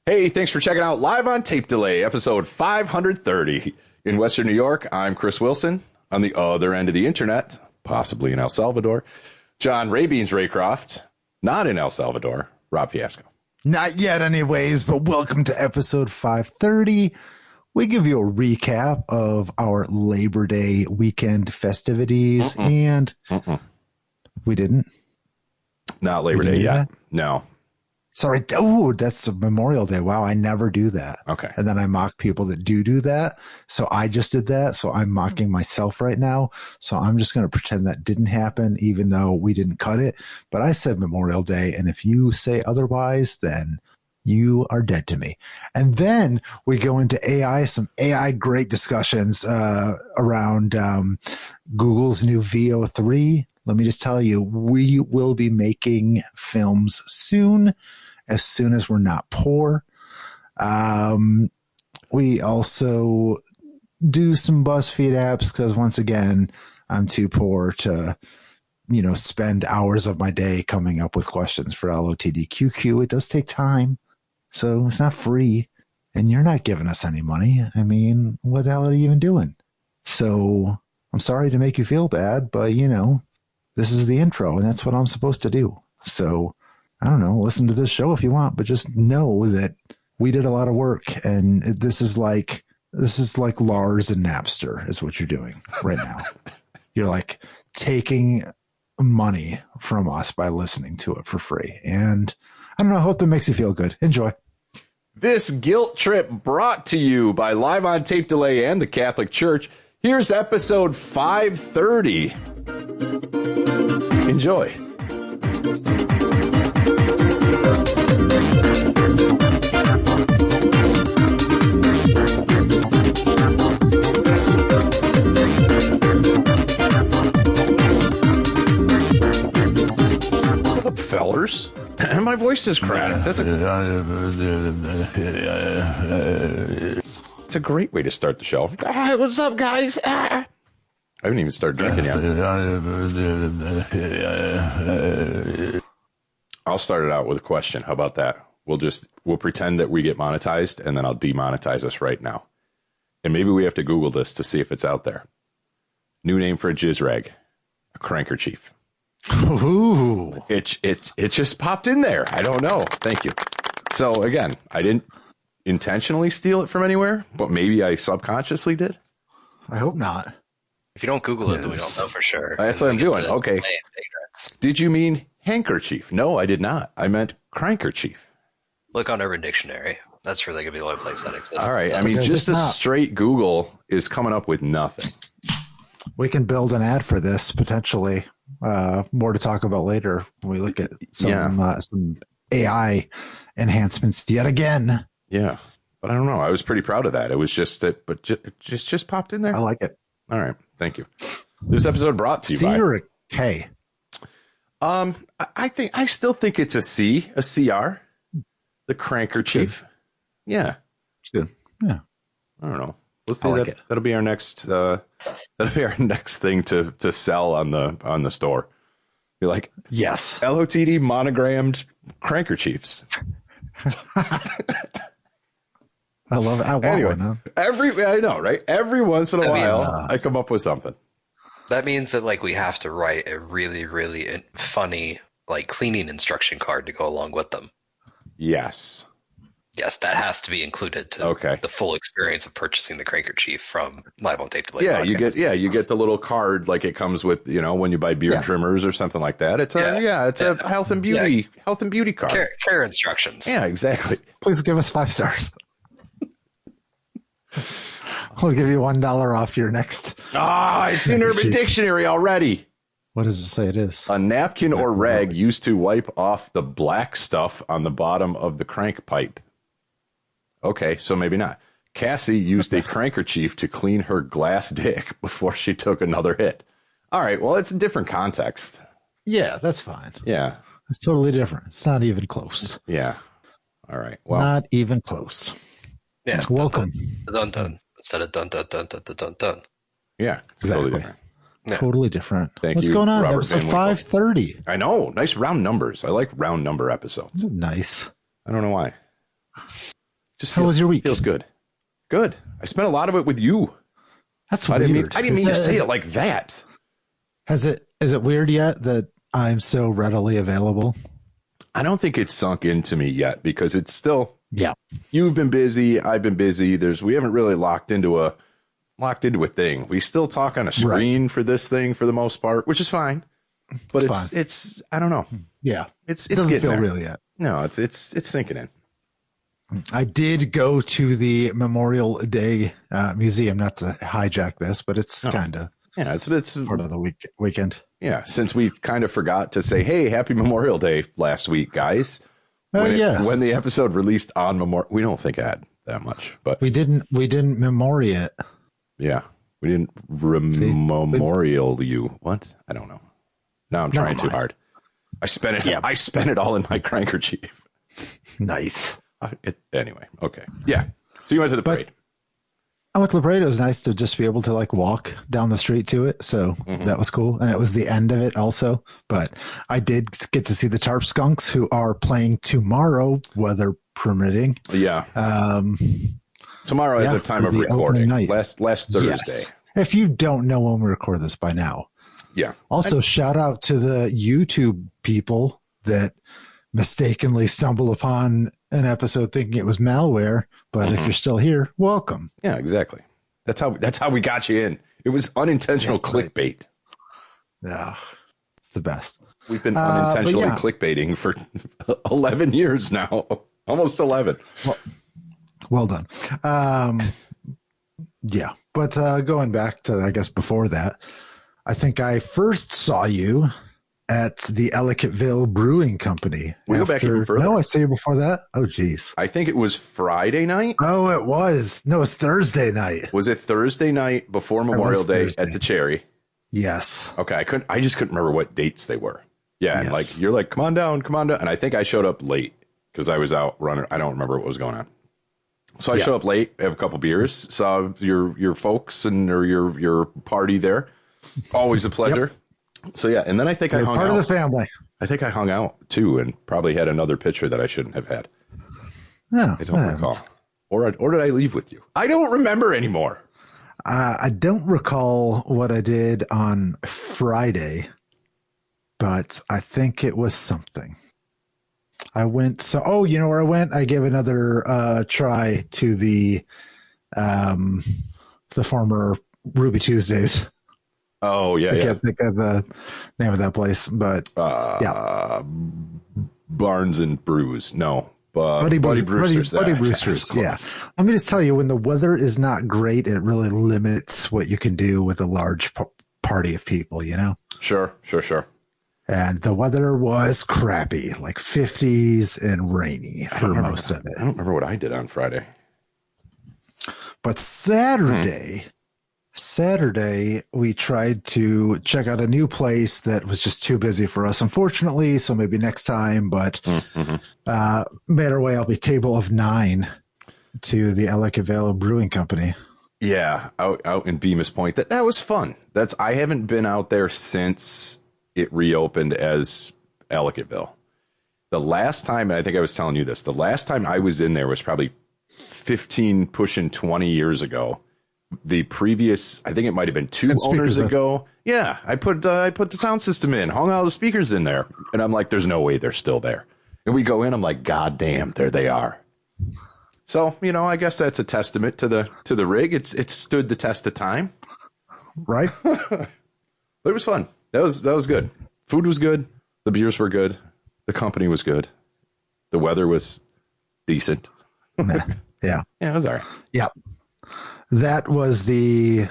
Hey, thanks for checking out Live on Tape Delay, episode 530. In Western New York, I'm Chris Wilson. On the other end of the internet, possibly in El Salvador, John Raybeans Raycroft. Not in El Salvador, Rob Fiasco. Not yet anyways, but welcome to episode 530. We give you a recap of our Labor Day weekend festivities, and we didn't. Not Labor Day yet. No. Sorry. Oh, that's Memorial Day. Wow, I never do that. Okay. And then I mock people that do that. So I just did that. So I'm mocking myself right now. So I'm just going to pretend that didn't happen, even though we didn't cut it. But I said Memorial Day. And if you say otherwise, then you are dead to me. And then we go into AI, some AI great discussions around Google's new VO3. Let me just tell you, we will be making films soon as we're not poor. We also do some Buzzfeed apps because once again, I'm too poor to, spend hours of my day coming up with questions for LOTDQQ. It does take time. So it's not free, and you're not giving us any money. I mean, what the hell are you even doing? So I'm sorry to make you feel bad, but this is the intro, and that's what I'm supposed to do. So I don't know, listen to this show if you want, but just know that we did a lot of work, and this is like Lars and Napster is what you're doing right now. You're like taking money from us by listening to it for free. And I don't know, I hope that makes you feel good. Enjoy. This guilt trip brought to you by Live on Tape Delay and the Catholic Church. Here's episode 530. Enjoy. What up, fellers? My voice is cracked. It's a great way to start the show. Hi, what's up, guys? I haven't even started drinking yet. I'll start it out with a question. How about that? We'll pretend that we get monetized, and then I'll demonetize us right now. And maybe we have to Google this to see if it's out there. New name for a jizz rag, a crankerchief. Ooh. It just popped in there. I don't know. Thank you. So again, I didn't intentionally steal it from anywhere, but maybe I subconsciously did. I hope not. If you don't Google it, then we don't know for sure. That's what I'm doing. Okay. Did you mean handkerchief? No, I did not. I meant crankerchief. Look on Urban Dictionary. That's really going to be the only place that exists. All right. I mean, just a straight Google is coming up with nothing. We can build an ad for this potentially. More to talk about later when we look at some AI enhancements yet again. Yeah, but I don't know. I was pretty proud of that. It was just that, but just popped in there. I like it. All right, thank you. This episode brought to you C by or a K. I still think it's a C, a CR, the crankerchief. Good. Yeah, It's good. Yeah, I don't know. Let's do that. That'll be our next. That'll be our next thing to sell on the store. Be like, yes, LOTD monogrammed crankerchiefs. I love it. I want one, huh? I know, right? Every once in a while, I come up with something. That means that we have to write a really, really funny cleaning instruction card to go along with them. Yes. Yes, that has to be included to the full experience of purchasing the crankerchief from Live on Tape Delay. Yeah, you get the little card like it comes with, when you buy beard trimmers or something like that. It's a health and beauty card. Care instructions. Yeah, exactly. Please give us 5 stars. We'll give you $1 off your next. It's in Urban Dictionary already. What does it say it is? A napkin or rag used to wipe off the black stuff on the bottom of the crank pipe. Okay, so maybe not. Cassie used a crankerchief to clean her glass dick before she took another hit. All right, well, it's a different context. Yeah, that's fine. Yeah. It's totally different. It's not even close. Yeah. All right. Well, not even close. Yeah. Welcome. Dun dun instead of dun dun dun dun dun dun dun. Yeah, exactly. Totally different. Yeah. Totally different. What's going on? Robert Episode 530. I know. Nice round numbers. I like round number episodes. Nice. I don't know why. Just How was your week? Feels good. Good. I spent a lot of it with you. That's weird. I didn't mean to say it like that. Is it weird yet that I'm so readily available? I don't think it's sunk into me yet because it's still. Yeah. You've been busy. I've been busy. We haven't really locked into a thing. We still talk on a screen for this thing for the most part, which is fine. But it's I don't know. Yeah. It doesn't feel real yet. No, it's sinking in. I did go to the Memorial Day Museum, not to hijack this, but it's kind of it's part of the weekend. Yeah, since we kind of forgot to say, hey, happy Memorial Day last week, guys. When the episode released on Memorial, we don't think it had that much, but we didn't memoriate. Yeah, we didn't memorial you. What? I don't know. Now I'm trying too hard. I spent it. Yeah. I spent it all in my crankerchief. Nice. Anyway, okay. Yeah. So you went to the parade. I went to the parade. It was nice to just be able to like walk down the street to it. So that was cool. And it was the end of it also. But I did get to see the Tarp Skunks, who are playing tomorrow, weather permitting. Yeah. Tomorrow as of time of recording. Last Thursday. Yes. If you don't know when we record this by now. Yeah. Also, shout out to the YouTube people that mistakenly stumbled upon an episode thinking it was malware, but if you're still here, welcome. Yeah, exactly. That's how we got you in. It was unintentional clickbait. Yeah, it's the best. We've been unintentionally clickbaiting for 11 years now, almost 11. Well done. Yeah, but going back to, I guess, before that, I think I first saw you at the Ellicottville Brewing Company. We go back even further. No, I saw you before that. Oh, geez. I think it was Friday night. Oh, it was. No, it was Thursday night. Was it Thursday night before Memorial Day at the Cherry? Yes. Okay, I just couldn't remember what dates they were. Yeah, and like you're like, come on down, and I think I showed up late because I was out running. I don't remember what was going on. So I showed up late, have a couple beers, saw your folks or your party there. Always a pleasure. Yep. So yeah, and then I think I hung out. Part of the family. I think I hung out too, and probably had another picture that I shouldn't have had. No, I don't recall. Or did I leave with you? I don't remember anymore. I don't recall what I did on Friday, but I think it was something. I went. So, you know where I went? I gave another try to the former Ruby Tuesdays. Oh yeah, I can't think of the name of that place, but Barnes and Brews. No, Buddy Brewster's. Buddy Brewster's. Yeah. Let me just tell you, when the weather is not great, it really limits what you can do with a large party of people. You know. Sure. And the weather was crappy, like 50s and rainy for most of it. I don't remember what I did on Friday. But Saturday, we tried to check out a new place that was just too busy for us, unfortunately. So maybe next time, but made our way up a table of 9 to the Ellicottville Brewing Company. Yeah, out in Bemis Point. That was fun. I haven't been out there since it reopened as Ellicottville. The last time, and I think I was telling you this, the last time I was in there was probably 15, pushing 20 years ago. The previous, I think it might have been 2 owners ago. Yeah, I put the sound system in, hung all the speakers in there, and I'm like, there's no way they're still there. And we go in, I'm like, God damn, there they are. So, I guess that's a testament to the rig. It stood the test of time. Right. It was fun. That was good. Food was good. The beers were good. The company was good. The weather was decent. Yeah. Yeah, it was all right. Yeah. That was the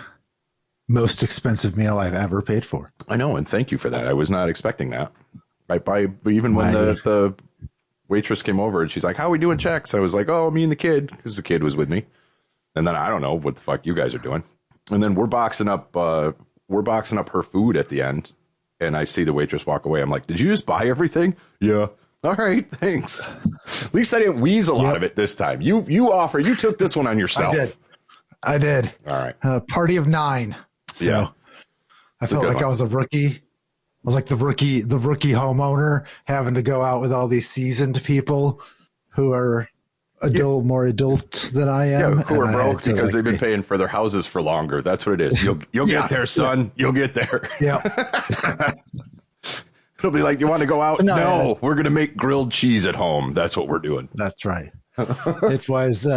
most expensive meal I've ever paid for. I know, and thank you for that. I was not expecting that. Even when the waitress came over and she's like, "How are we doing checks?" I was like, "Oh, me and the kid," because the kid was with me. And then I don't know what the fuck you guys are doing. And then we're boxing up her food at the end, and I see the waitress walk away. I'm like, "Did you just buy everything?" Yeah. All right, thanks. At least I didn't wheeze a lot of it this time. You took this one on yourself. I did. All right. Party of 9. So yeah. I felt like I was a rookie. I was like the rookie homeowner having to go out with all these seasoned people who are more adult than I am. Yeah, who are and I broke had to, because they've been paying for their houses for longer. That's what it is. You'll get there, son. You'll get there. Yeah. It'll be like, you want to go out? No, We're going to make grilled cheese at home. That's what we're doing. That's right. It was,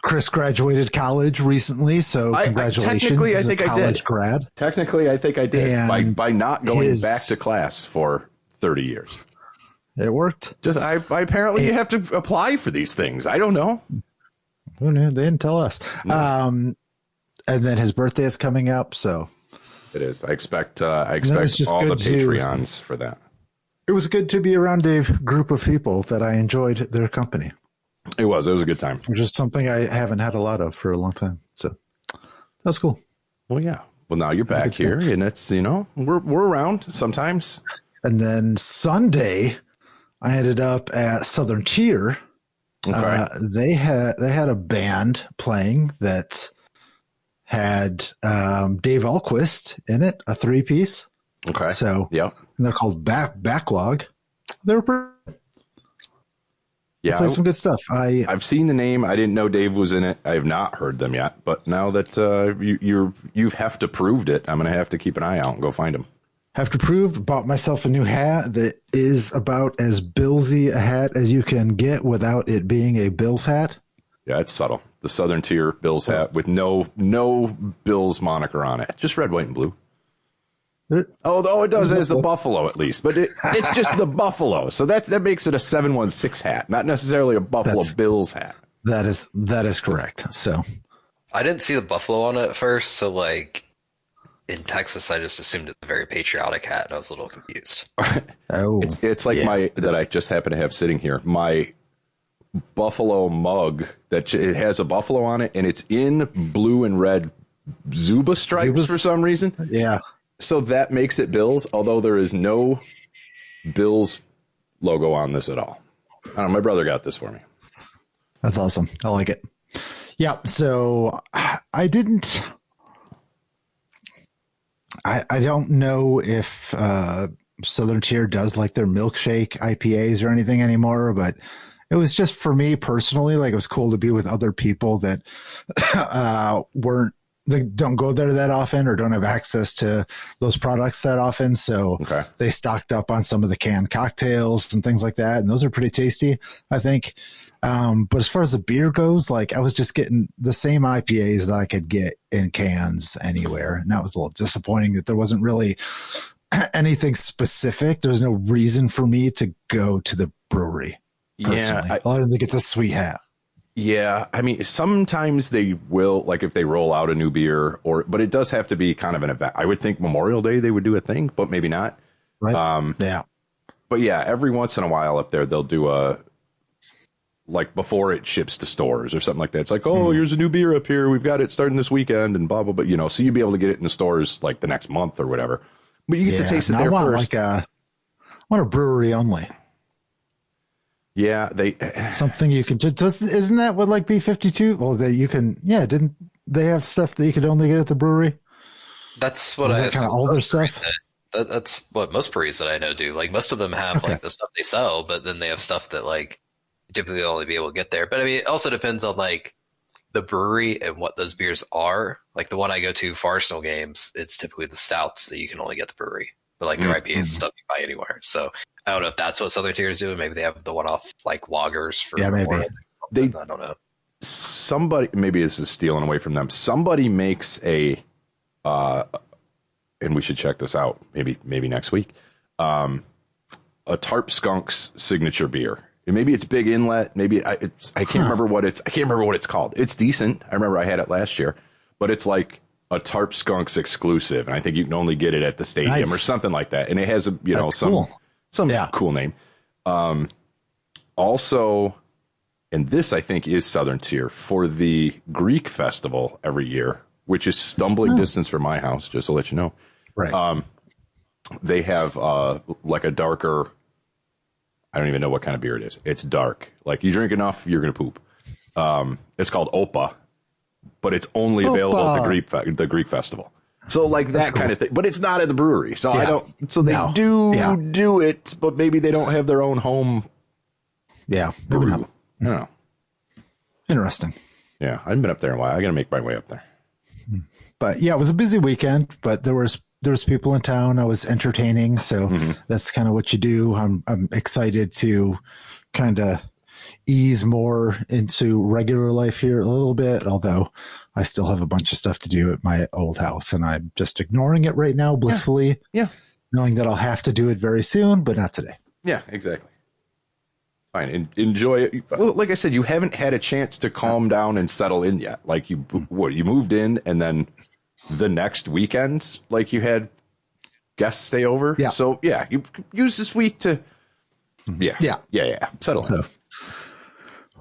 Chris graduated college recently, so congratulations. Technically, I think college I did. Grad. Technically, I think I did And by not going back to class for 30 years. It worked. Just I apparently you have to apply for these things. I don't know. Who knew? They didn't tell us. No. And then his birthday is coming up, so it is. I expect all the Patreons for that. It was good to be around a group of people that I enjoyed their company. It was a good time. Which is something I haven't had a lot of for a long time. So that's cool. Well, yeah. Well, now you're back here, and it's we're around sometimes. And then Sunday, I ended up at Southern Tier. Okay. They had a band playing that had Dave Ahlquist in it, a 3-piece. Okay. So yeah, and they're called Backlog. They were pretty. Yeah, play some good stuff. I've seen the name. I didn't know Dave was in it. I have not heard them yet. But now that you've have to proved it, I'm going to have to keep an eye out and go find them. Have to prove. Bought myself a new hat that is about as Billsy a hat as you can get without it being a Bills hat. Yeah, it's subtle. The Southern Tier Bills hat with no Bills moniker on it. Just red, white, and blue. Although it does has the buffalo at least, but it's just the buffalo. So that makes it a 716 hat, not necessarily a Buffalo Bills hat. That is correct. So I didn't see the buffalo on it at first, so like in Texas, I just assumed it's a very patriotic hat, and I was a little confused. It's like that I just happen to have sitting here. My buffalo mug that it has a buffalo on it, and it's in blue and red Zuba stripes for some reason. Yeah. So that makes it Bills, although there is no Bills logo on this at all. I don't know. My brother got this for me. That's awesome. I like it. Yeah. So I don't know if Southern Tier does like their milkshake IPAs or anything anymore, but it was just for me personally, like it was cool to be with other people that they don't go there that often or don't have access to those products that often. So They stocked up on some of the canned cocktails and things like that. And those are pretty tasty, I think. But as far as the beer goes, like I was just getting the same IPAs that I could get in cans anywhere. And that was a little disappointing that there wasn't really anything specific. There's no reason for me to go to the brewery personally, other than to get the sweet hat. Yeah, I mean, sometimes they will, like if they roll out a new beer, but it does have to be kind of an event. I would think Memorial Day they would do a thing, but maybe not. Right. Yeah. But yeah, every once in a while up there, they'll do like before it ships to stores or something like that. It's like, here's a new beer up here. We've got it starting this weekend and blah, blah, blah. So you'd be able to get it in the stores like the next month or whatever. But you get to taste it there first. I want a brewery only. Yeah, something you can just isn't that what like B-52? Well, didn't they have stuff that you could only get at the brewery? That's what I kind of older stuff. That's what most breweries that I know do. Like most of them have like the stuff they sell, but then they have stuff that like typically only be able to get there. But I mean, it also depends on like the brewery and what those beers are. Like the one I go to, Arsenal Games, it's typically the stouts that you can only get at the brewery. But like their IPAs and stuff you buy anywhere. So I don't know if that's what Southern Tier is doing. Maybe they have the one-off like lagers for maybe I don't know. Somebody, maybe this is stealing away from them. Somebody makes and we should check this out. Maybe next week. A Tarp Skunk's signature beer. And maybe it's Big Inlet. Maybe I can't remember what it's called. It's decent. I remember I had it last year, but it's like a Tarp Skunks exclusive, and I think you can only get it at the stadium or something like that. And it has some cool name. Also, and this I think is Southern Tier for the Greek festival every year, which is stumbling distance from my house. Just to let you know, right? They have like a darker. I don't even know what kind of beer it is. It's dark. Like you drink enough, you're gonna poop. It's called Opa. But it's only available at the Greek festival. So like that kind of thing. But it's not at the brewery. So I don't. So they do it, but maybe they don't have their own home Yeah, maybe not. I don't know. Interesting. Yeah, I haven't been up there in a while. I got to make my way up there. But yeah, it was a busy weekend, but there was people in town. I was entertaining, so that's kind of what you do. I'm excited to kind of ease more into regular life here a little bit, although I still have a bunch of stuff to do at my old house, and I'm just ignoring it right now blissfully. Yeah. Knowing that I'll have to do it very soon, but not today. Yeah, exactly. Fine. Enjoy it. Well, like I said, you haven't had a chance to calm down and settle in yet. Like you moved in, and then the next weekend, like you had guests stay over. Yeah. So yeah, you use this week to, yeah. Settle in.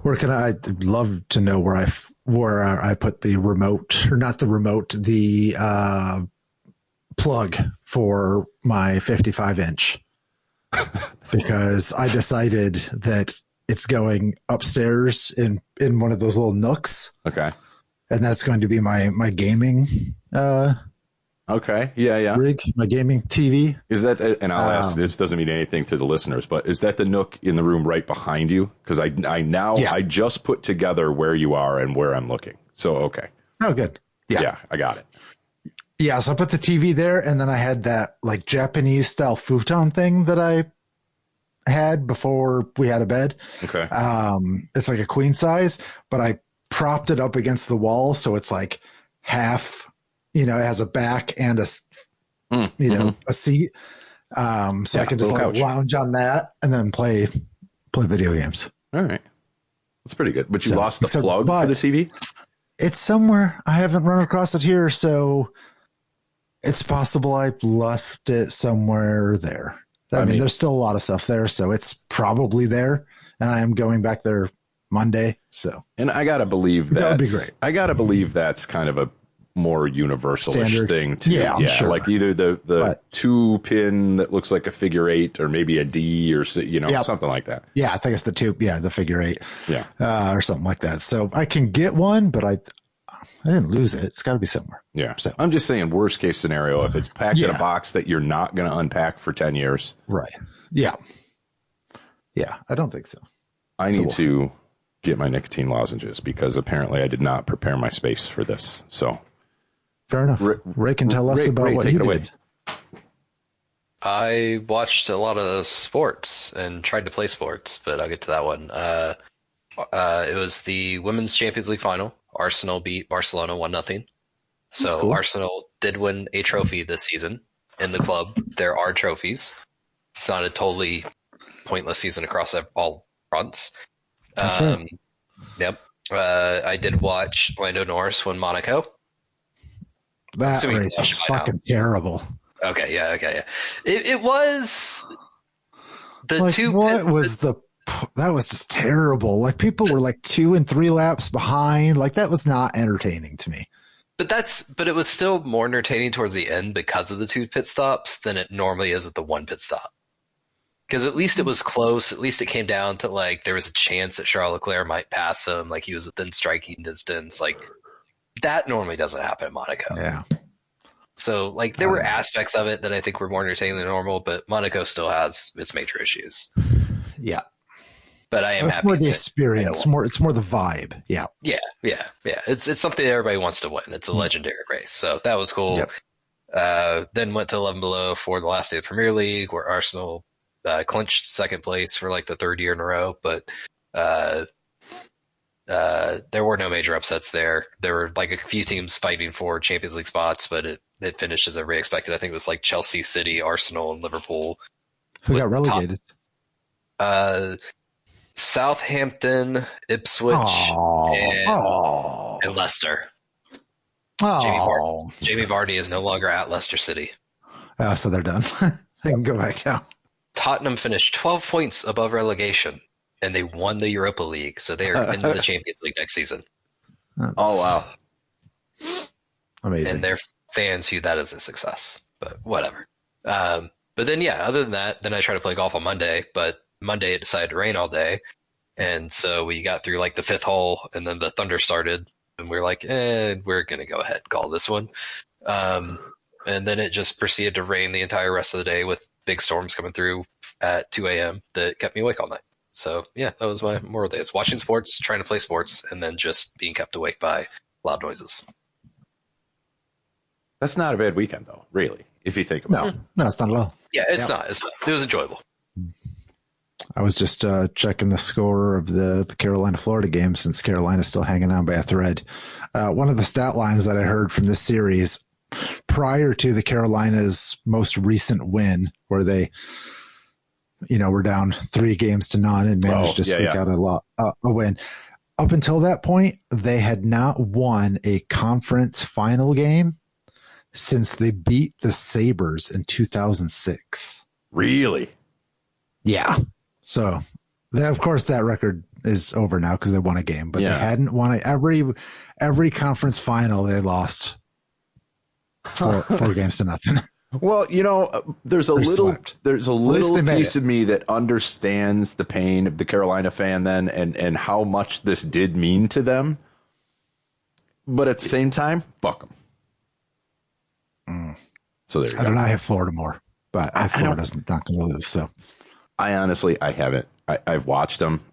Where can I'd love to know where I put the remote, or not the remote, the plug for my 55-inch. Because I decided that it's going upstairs in one of those little nooks. Okay. And that's going to be my gaming okay. Yeah. rig, my gaming TV. Is that, and I'll ask, this doesn't mean anything to the listeners, but is that the nook in the room right behind you? Because I just put together where you are and where I'm looking. So, okay. Oh, good. Yeah, I got it. Yeah, so I put the TV there, and then I had that like Japanese style futon thing that I had before we had a bed. Okay. It's like a queen size, but I propped it up against the wall, so it's like half, it has a back and a seat. So I can just like lounge on that and then play video games. All right. That's pretty good. But you lost the plug for the TV? It's somewhere. I haven't run across it here, so it's possible I left it somewhere there. I mean, there's still a lot of stuff there, so it's probably there. And I am going back there Monday. So, and I gotta believe that would be great. I gotta believe that's kind of a more universal-ish thing too. Yeah, sure. Like either the 2-pin that looks like a figure 8, or maybe a D, or something like that. Yeah, I think it's the figure 8. Yeah, or something like that. So I can get one, but I didn't lose it. It's got to be somewhere. Yeah. So I'm just saying, worst case scenario, if it's packed in a box that you're not going to unpack for 10 years. Right. Yeah. Yeah. I don't think so. I need to get my nicotine lozenges, because apparently I did not prepare my space for this. So fair enough. Ray can tell us about what he did. I watched a lot of sports and tried to play sports, but I'll get to that one. It was the Women's Champions League final. Arsenal beat Barcelona 1-0. So cool. Arsenal did win a trophy this season. In the club, there are trophies. It's not a totally pointless season across all fronts. That's right. Yep. I did watch Lando Norris win Monaco. That race was fucking terrible. Okay, yeah. It was that was just terrible. Like, people were like 2 and 3 laps behind. Like, that was not entertaining to me. But it was still more entertaining towards the end because of the 2 pit stops than it normally is with the 1 pit stop. Because at least it was close. At least it came down to, like, there was a chance that Charles Leclerc might pass him. Like, he was within striking distance. Like, that normally doesn't happen in Monaco. Yeah. So, like, there were aspects of it that I think were more entertaining than normal, but Monaco still has its major issues. Yeah. But I am happy. It's more the experience. It's more the vibe. Yeah. Yeah. It's something everybody wants to win. It's a legendary race. So that was cool. Yep. Then went to 11 below for the last day of the Premier League, where Arsenal clinched second place for like the 3rd year in a row. But there were no major upsets there. There were like a few teams fighting for Champions League spots, but it finished as everybody expected. I think it was like Chelsea, City, Arsenal, and Liverpool. Who got relegated? Southampton, Ipswich, and Leicester. Jamie Vardy is no longer at Leicester City. Oh, so they're done. They can go back down. Tottenham finished 12 points above relegation, and they won the Europa League, so they are in the Champions League next season. Wow. Amazing. And their fans view that as a success, but whatever. But then, other than that, then I tried to play golf on Monday, but Monday it decided to rain all day, and so we got through like the 5th hole, and then the thunder started, and we were like, we're gonna go ahead and call this one. And then it just proceeded to rain the entire rest of the day, with big storms coming through at 2 a.m. that kept me awake all night. So yeah, that was my Memorial Day. It's watching sports, trying to play sports, and then just being kept awake by loud noises. That's not a bad weekend, though, really, if you think about it. No, it's not at all. Yeah, it's not. It's not. It was enjoyable. I was just checking the score of the Carolina-Florida game since Carolina's still hanging on by a thread. One of the stat lines that I heard from this series prior to the Carolina's most recent win, where they, were down 3-0 and managed to squeak out a win. Up until that point, they had not won a conference final game since they beat the Sabres in 2006. Really? Yeah. So, of course, that record is over now because they won a game, but they hadn't won every conference final. They lost 4 games to nothing. Well, there's a little piece of me that understands the pain of the Carolina fan then and how much this did mean to them. But at the same time, fuck them. So there you go. I don't know. I have Florida more, but Florida's not going to lose. So I haven't. I've watched them,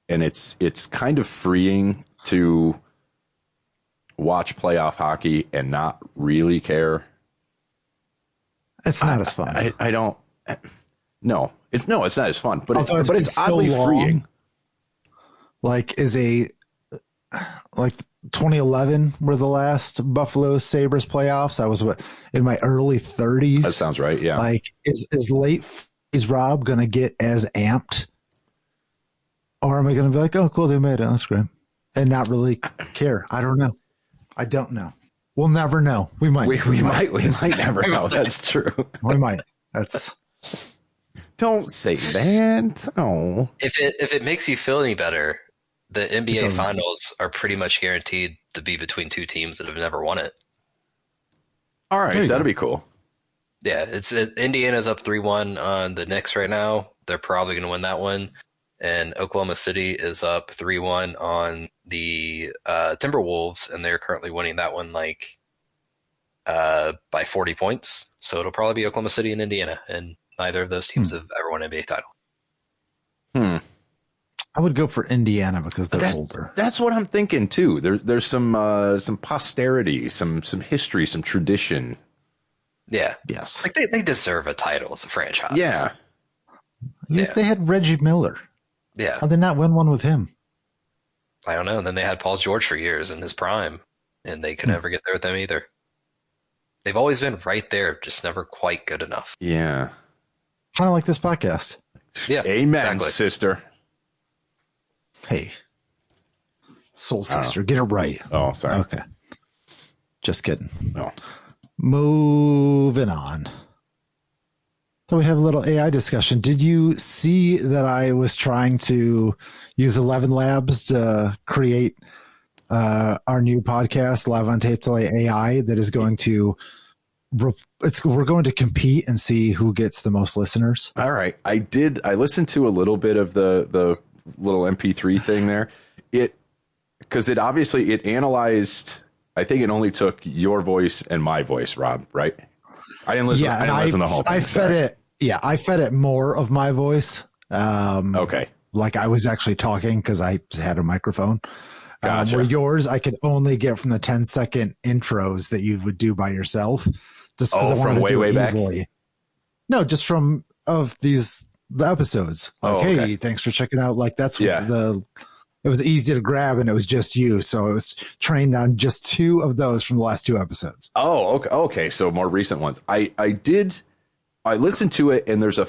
and it's kind of freeing to watch playoff hockey and not really care. It's not as fun. I don't. No, it's not as fun. But it's oddly so freeing. Like 2011 were the last Buffalo Sabres playoffs. I was in my early 30s. That sounds right. Yeah. Like is Rob going to get as amped, or am I going to be like, oh, cool, they made it, that's great, and not really care? I don't know. I don't know. We'll never know. We might. We might never know. That's true. We might. That's. Don't say that. Oh. If it makes you feel any better, the NBA Finals are pretty much guaranteed to be between 2 teams that have never won it. All right, that'll be cool. Yeah, Indiana's up 3-1 on the Knicks right now. They're probably going to win that one. And Oklahoma City is up 3-1 on the Timberwolves, and they're currently winning that one by 40 points. So it'll probably be Oklahoma City and Indiana, and neither of those teams have ever won an NBA title. I would go for Indiana because they're older. That's what I'm thinking too. There's some posterity, some history, some tradition. Yeah. Yes. Like they deserve a title as a franchise. Yeah. They had Reggie Miller. Yeah. How'd they not win one with him? I don't know. And then they had Paul George for years in his prime, and they could never get there with them either. They've always been right there, just never quite good enough. Yeah. Kind of like this podcast. Yeah. Amen, exactly. sister. Hey. Soul sister, get it right. Oh, sorry. Okay. Just kidding. No. Moving on. So we have a little AI discussion. Did you see that I was trying to use 11 Labs to create our new podcast, Live on Tape Delay AI, that is going to we're going to compete and see who gets the most listeners. All right. I listened to a little bit of the little MP3 thing there. Because it analyzed, I think it only took your voice and my voice, Rob, right? I didn't listen. Yeah, I didn't listen to the whole thing. I fed it more of my voice. Okay. Like I was actually talking because I had a microphone. Gotcha. Where yours, I could only get from the 10-second intros that you would do by yourself. Just because I wanted to do it easily. Back? No, just from the episodes. Like, hey, thanks for checking out. Like that's what it was easy to grab, and it was just you. So it was trained on just 2 of those from the last 2 episodes. Oh, okay. Okay. So more recent ones. I listened to it, and there's a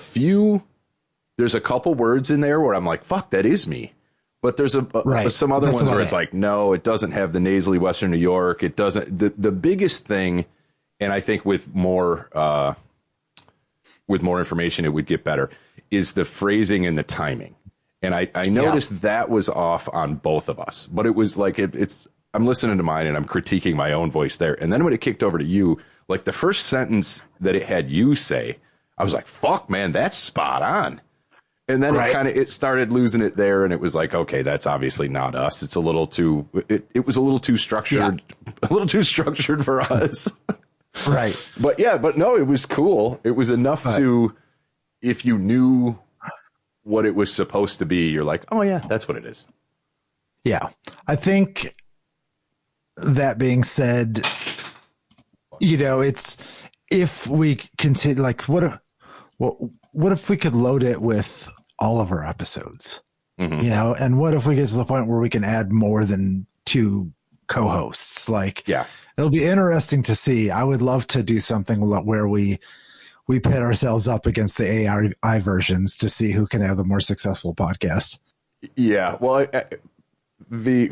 couple words in there where I'm like, fuck, that is me. But there's some other ones where it's like, no, it doesn't have the nasally Western New York. It doesn't. The biggest thing, and I think with more information, it would get better, is the phrasing and the timing. And I noticed that was off on both of us, but it was like, I'm listening to mine and I'm critiquing my own voice there. And then when it kicked over to you, like the first sentence that it had you say, I was like, fuck, man, that's spot on. And then it started losing it there. And it was like, okay, that's obviously not us. It's a little too, it was a little too structured, a little too structured for us. Right. But no, it was cool. It was enough to, if you knew what it was supposed to be, you're like, oh yeah, that's what it is. Yeah. I think that being said, it's if we continue, like, what if we could load it with all of our episodes, and what if we get to the point where we can add more than 2 co-hosts? Like, Yeah. It'll be interesting to see. I would love to do something where we pit ourselves up against the AI versions to see who can have the more successful podcast. Yeah. Well,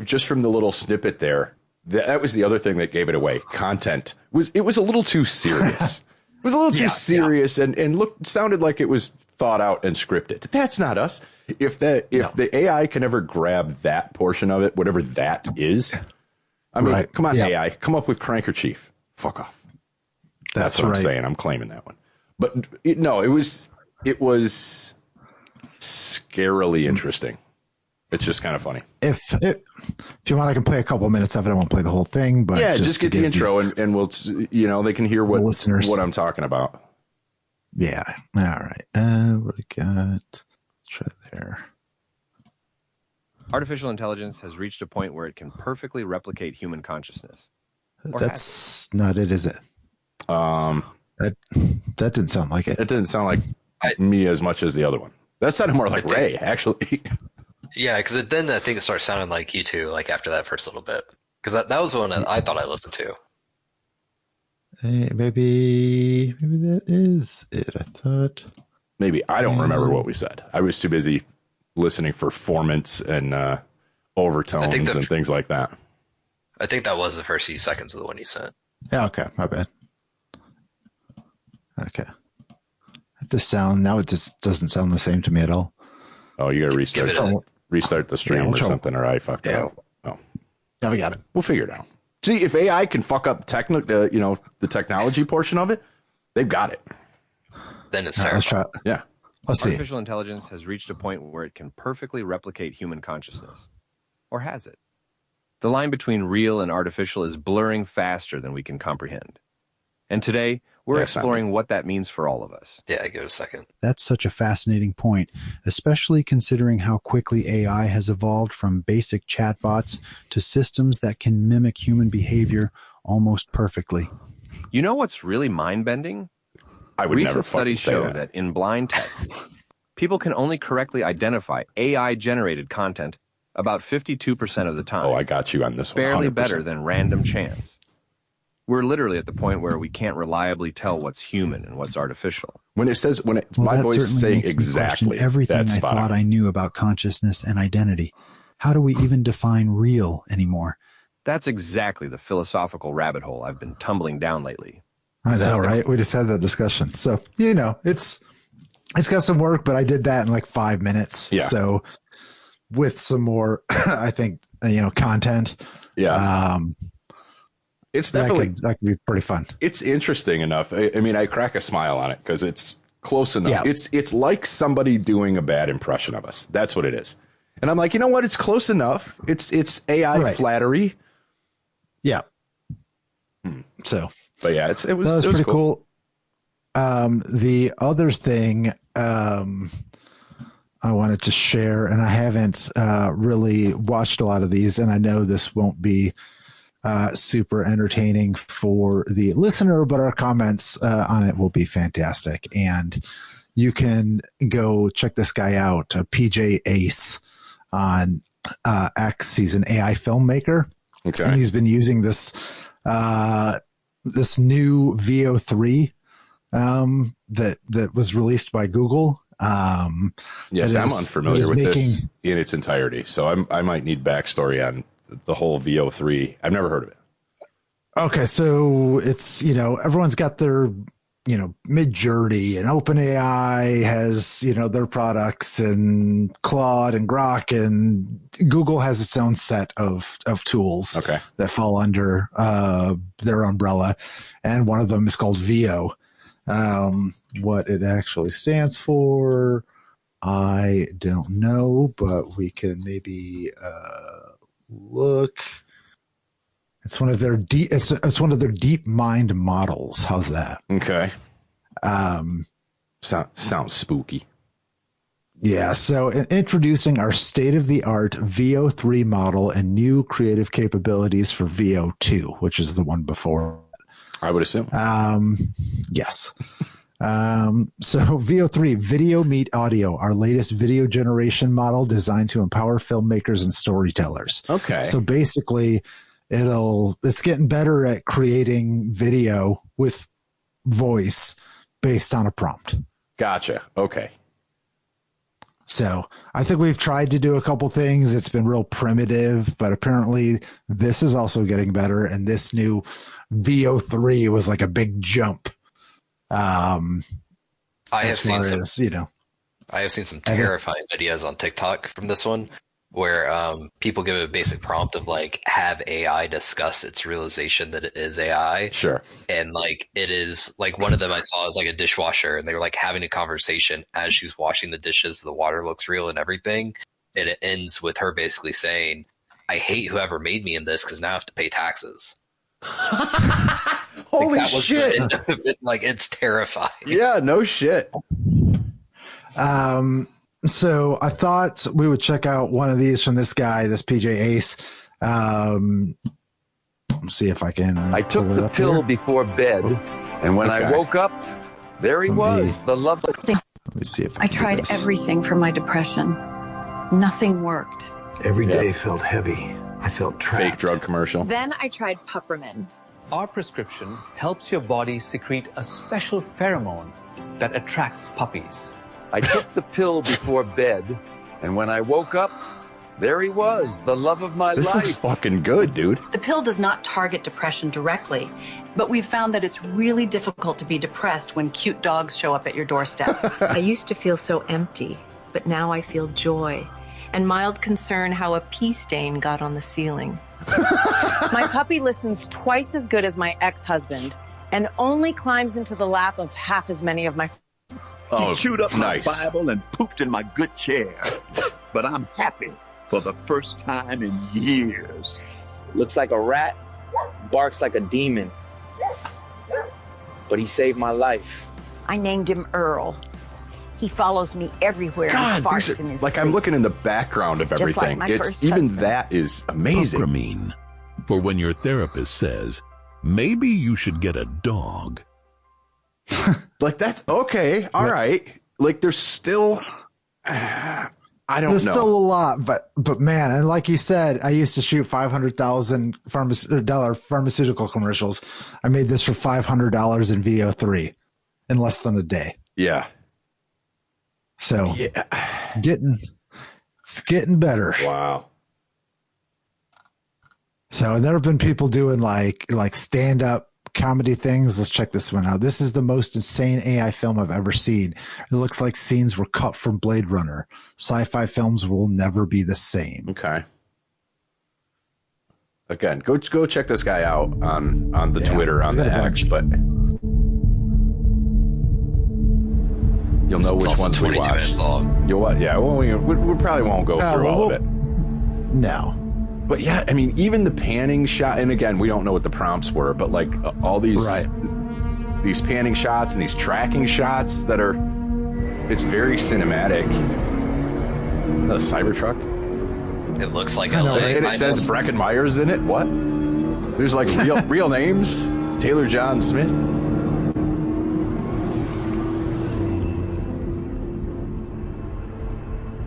just from the little snippet there, that was the other thing that gave it away. Content was a little too serious. It was a little too serious and sounded like it was thought out and scripted. That's not us. If the AI can ever grab that portion of it, whatever that is, I mean, come on, AI, come up with Cranker Chief. Fuck off. That's what I'm saying. I'm claiming that one. But it was scarily interesting. It's just kind of funny. If you want, I can play a couple of minutes of it. I won't play the whole thing, but just get the intro and we'll, they can hear what I'm talking about. Yeah. All right. What we got? Try there. Artificial intelligence has reached a point where it can perfectly replicate human consciousness. That's not it, is it? That didn't sound like it. It didn't sound like me as much as the other one. That sounded more like Ray, actually. Yeah, because then I think it started sounding like you two, like after that first little bit. Because that was the one I thought I listened to. Maybe that is it. I thought. Maybe. I don't remember what we said. I was too busy listening for formants and overtones and things like that. I think that was the first few seconds of the one you sent. Yeah, okay. My bad. Okay. Now it just doesn't sound the same to me at all. Oh, you got to restart the stream or something, or I fucked up. Oh. Yeah, we got it. We'll figure it out. See, if AI can fuck up the technology portion of it, they've got it. Then it's terrible. Let's try. Yeah. Let's see. Artificial intelligence has reached a point where it can perfectly replicate human consciousness. Or has it? The line between real and artificial is blurring faster than we can comprehend. And today, we're exploring what that means for all of us. Yeah, give it a second. That's such a fascinating point, especially considering how quickly AI has evolved from basic chatbots to systems that can mimic human behavior almost perfectly. You know what's really mind-bending? I would never Recent studies show that in blind tests, people can only correctly identify AI-generated content about 52% of the time. Oh, I got you on this one. Barely 100%. better than random chance. We're literally at the point where we can't reliably tell what's human and what's artificial. My voice is saying exactly everything I spot thought on. I knew about consciousness and identity. How do we even define real anymore? That's exactly the philosophical rabbit hole I've been tumbling down lately. I know, right? We just had that discussion. So, it's got some work, but I did that in like 5 minutes. Yeah. So with some more, I think, content. Yeah. It's definitely that could be pretty fun. It's interesting enough. I mean, I crack a smile on it because it's close enough. Yeah. It's like somebody doing a bad impression of us. That's what it is. And I'm like, you know what? It's close enough. It's AI flattery. Yeah. So, but yeah, it was pretty cool. The other thing I wanted to share, and I haven't really watched a lot of these, and I know this won't be super entertaining for the listener, but our comments on it will be fantastic. And you can go check this guy out, PJ Ace on X. He's an AI filmmaker. Okay. And he's been using this this new VO3 that was released by Google. Yes, I'm unfamiliar with this in its entirety, so I might need backstory on the whole VO3. I've never heard of it. Okay, so it's, everyone's got their, Midjourney, and OpenAI has, their products, and Claude and Grok, and Google has its own set of tools that fall under their umbrella. And one of them is called VO. What it actually stands for, I don't know, but we can maybe look. It's one of their it's one of their deep mind models. How's that? Okay. Sounds spooky. Yeah, so introducing our state-of-the-art VO3 model and new creative capabilities for VO2, which is the one before. I would assume. Yes. So VO3, Video Meet Audio, our latest video generation model designed to empower filmmakers and storytellers. Okay. So basically, it's getting better at creating video with voice based on a prompt. Gotcha. Okay. So I think we've tried to do a couple things. It's been real primitive, but apparently this is also getting better. And this new VO3 was like a big jump. I have seen some terrifying videos on TikTok from this one where people give a basic prompt of like, have AI discuss its realization that it is AI. Sure. And like, it is like one of them I saw is like a dishwasher and they were like having a conversation as she's washing the dishes. The water looks real and everything. And it ends with her basically saying, I hate whoever made me in this because now I have to pay taxes. Holy shit. Like, it's terrifying. Yeah, no shit. So I thought we would check out one of these from this guy, this PJ Ace. Let's see if I can. I took the pill here before bed, and when I woke up, there he was, the lovely. Let me see if I tried everything for my depression. Nothing worked. Every day felt heavy. I felt trapped. Fake drug commercial. Then I tried Puppermin. Our prescription helps your body secrete a special pheromone that attracts puppies. I took the pill before bed, and when I woke up, there he was, the love of my This life. looks fucking good, dude. The pill does not target depression directly, but we've found that it's really difficult to be depressed when cute dogs show up at your doorstep. I used to feel so empty, but now I feel joy and mild concern how a pee stain got on the ceiling. My puppy listens twice as good as my ex-husband and only climbs into the lap of half as many of my friends. Oh, He chewed up nice. my Bible and pooped in my good chair. But I'm happy for the first time in years. Looks like a rat, barks like a demon. But he saved my life. I named him Earl. He follows me everywhere. God, and farts in his like sleep. I'm looking in the background of Just everything. like my It's first even husband. that is amazing. Puppermin, for when your therapist says, maybe you should get a dog. Like, that's okay. All right. Like, there's still, I don't know. There's still a lot, but man, and like you said, I used to shoot $500,000 pharmaceutical commercials. I made this for $500 in VO3 in less than a day. Yeah. So Yeah. it's getting better. Wow. So there have been people doing like stand up comedy things. Let's check this one out. This is the most insane AI film I've ever seen. It looks like scenes were cut from Blade Runner. Sci-fi films will never be the same. Okay. Again, go check this guy out on the Twitter, on the X, but you'll know which ones we watched. You'll what? Yeah, well, we probably won't go through all of it. No. But yeah, I mean, even the panning shot, and again, we don't know what the prompts were, but like all these these panning shots and these tracking shots that are, it's very cinematic. A Cybertruck. It looks like LA. LA. And it says Breckin Myers in it. What? There's like real names. Taylor John Smith.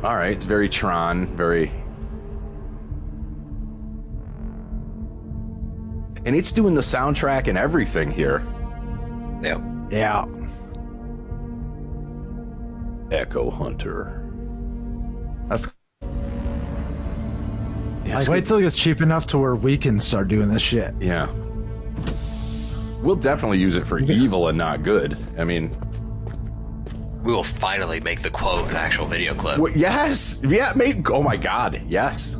All right, it's very Tron, very. And it's doing the soundtrack and everything here. Yep. Yeah. Echo Hunter. That's. Like, wait till it gets cheap enough to where we can start doing this shit. Yeah. We'll definitely use it for evil and not good. I mean, we will finally make the quote an actual video clip. Yes. Yeah, oh my God. Yes.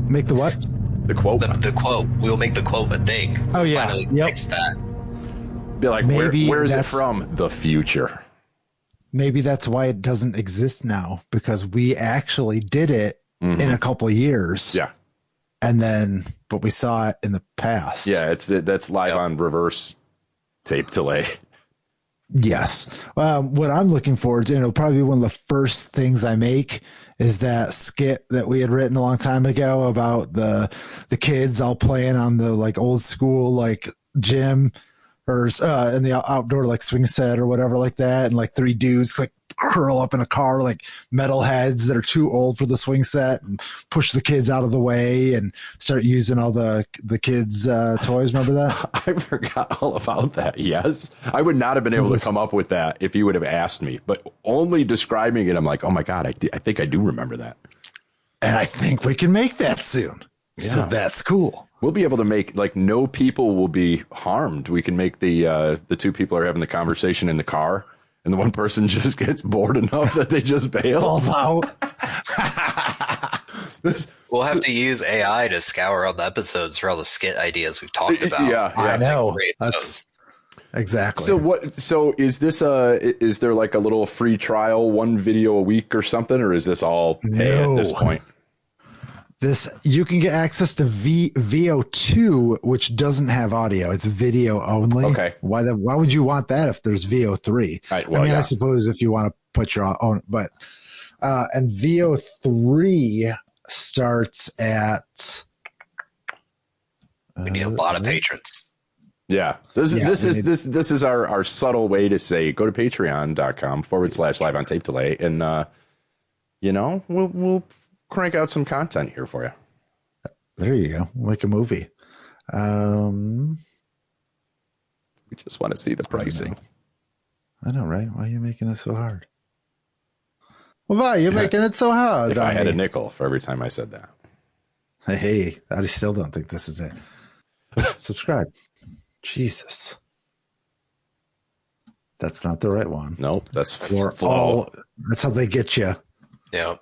Make the what? The quote. The quote. We'll make the quote a thing. Oh, yeah. Finally fix that. Be like, Maybe where is it from? The future. Maybe that's why it doesn't exist now, because we actually did it in a couple of years. Yeah. And then, but we saw it in the past. Yeah, that's live on reverse tape delay. Yes. What I'm looking forward to, and it'll probably be one of the first things I make, is that skit that we had written a long time ago about the kids all playing on the like old school like gym or in the outdoor like swing set or whatever like that, and like 3 dudes like curl up in a car like metalheads that are too old for the swing set and push the kids out of the way and start using all the kids toys. Remember that? I forgot all about that. Yes, I would not have been able to come up with that if you would have asked me, but only describing it, I'm like, oh my God, I think I do remember that. And I think we can make that soon. Yeah. So that's cool. We'll be able to make, like, no people will be harmed. We can make the 2 people are having the conversation in the car, and the one person just gets bored enough that they just bail. Falls out. We'll have to use AI to scour all the episodes for all the skit ideas we've talked about. Yeah. I know. That's exactly. So is this is there like a little free trial, 1 video a week or something, or is this all pay at this point? This, you can get access to VO2, which doesn't have audio. It's video only. Okay. Why would you want that if there's VO3? Right, well, I suppose if you want to put your own, but and VO3 starts at. We need a lot of patrons. Yeah. This is our subtle way to say go to patreon.com/liveontapedelay and we'll crank out some content here for you. There you go. We'll make a movie. We just want to see the pricing. I know, right? Why are you making it so hard? Well, why you're making it so hard? If I had a nickel for every time I said that. Hey, I still don't think this is it. Subscribe. Jesus. That's not the right one. Nope, that's that's how they get you. Yeah.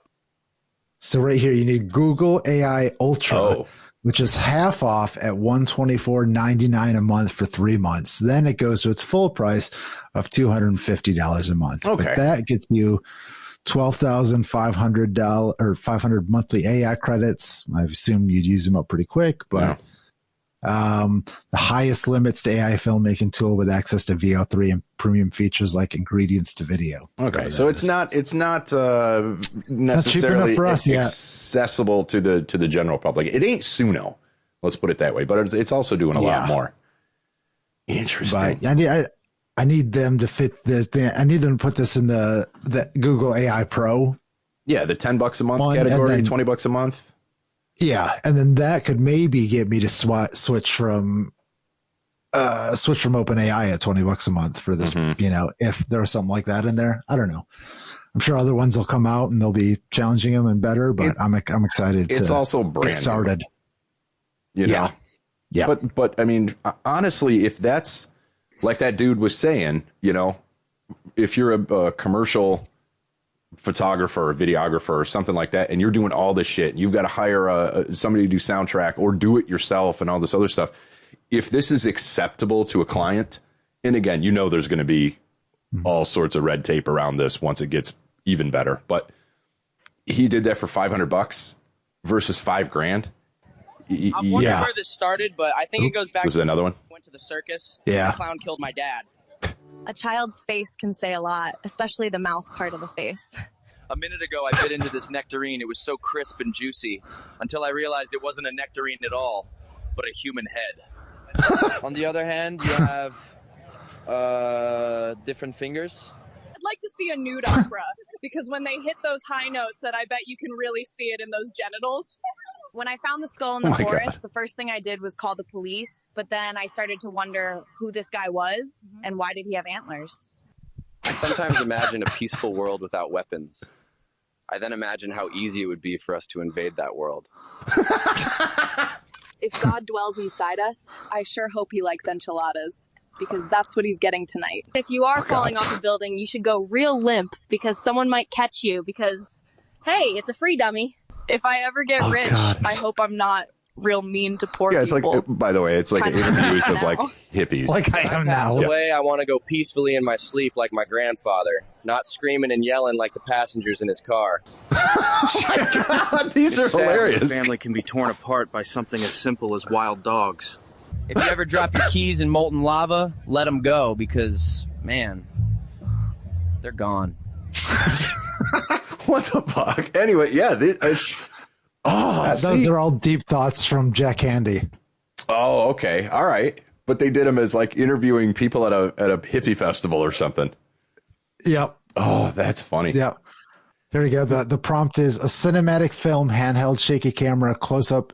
So right here, you need Google AI Ultra, which is half off at $124.99 a month for 3 months. Then it goes to its full price of $250 a month. Okay. But that gets you $12,500 or 500 monthly AI credits. I assume you'd use them up pretty quick, but the highest limits to AI filmmaking tool with access to VO3 and premium features like ingredients to video. Okay, so it's not necessarily accessible to the general public. It ain't Suno, let's put it that way, but it's also doing a lot more. Interesting. But I need them to fit this. I need them to put this in the Google AI Pro. Yeah, the $10 a month category, $20 a month. Yeah, and then that could maybe get me to switch from OpenAI at $20 a month for this. If there's something like that in there, I don't know. I'm sure other ones will come out and they'll be challenging them and better. But I'm excited. It's to also brand get started. Yeah. But I mean, honestly, if that's like that dude was saying, if you're a commercial photographer or videographer or something like that, and you're doing all this shit, and you've got to hire somebody to do soundtrack or do it yourself and all this other stuff. If this is acceptable to a client, and again, there's going to be all sorts of red tape around this once it gets even better. But he did that for $500 versus $5,000. I'm wondering where this started, but I think it goes back. Was it another one? Went to the circus. Yeah. The clown killed my dad. A child's face can say a lot, especially the mouth part of the face. A minute ago, I bit into this nectarine. It was so crisp and juicy until I realized it wasn't a nectarine at all, but a human head. On the other hand, you have different fingers. I'd like to see a nude opera because when they hit those high notes, that I bet you can really see it in those genitals. When I found the skull in the forest, the first thing I did was call the police, but then I started to wonder who this guy was and why did he have antlers? I sometimes imagine a peaceful world without weapons. I then imagine how easy it would be for us to invade that world. If God dwells inside us, I sure hope he likes enchiladas, because that's what he's getting tonight. If you are falling off a building, you should go real limp, because someone might catch you, because, hey, it's a free dummy. If I ever get rich, I hope I'm not real mean to poor people. It's like, by the way, it's like interviews of like hippies. Like I am now. The way I want to go peacefully in my sleep like my grandfather, not screaming and yelling like the passengers in his car. God, these are hilarious. A family can be torn apart by something as simple as wild dogs. If you ever drop your keys in molten lava, let them go, because, man, They're gone. What the fuck? Anyway, yeah, those are all deep thoughts from Jack Handy. Oh, okay. All right. But they did them as like interviewing people at a hippie festival or something. Yep. Oh, that's funny. Yep. Here we go. The prompt is a cinematic film, handheld shaky camera, close-up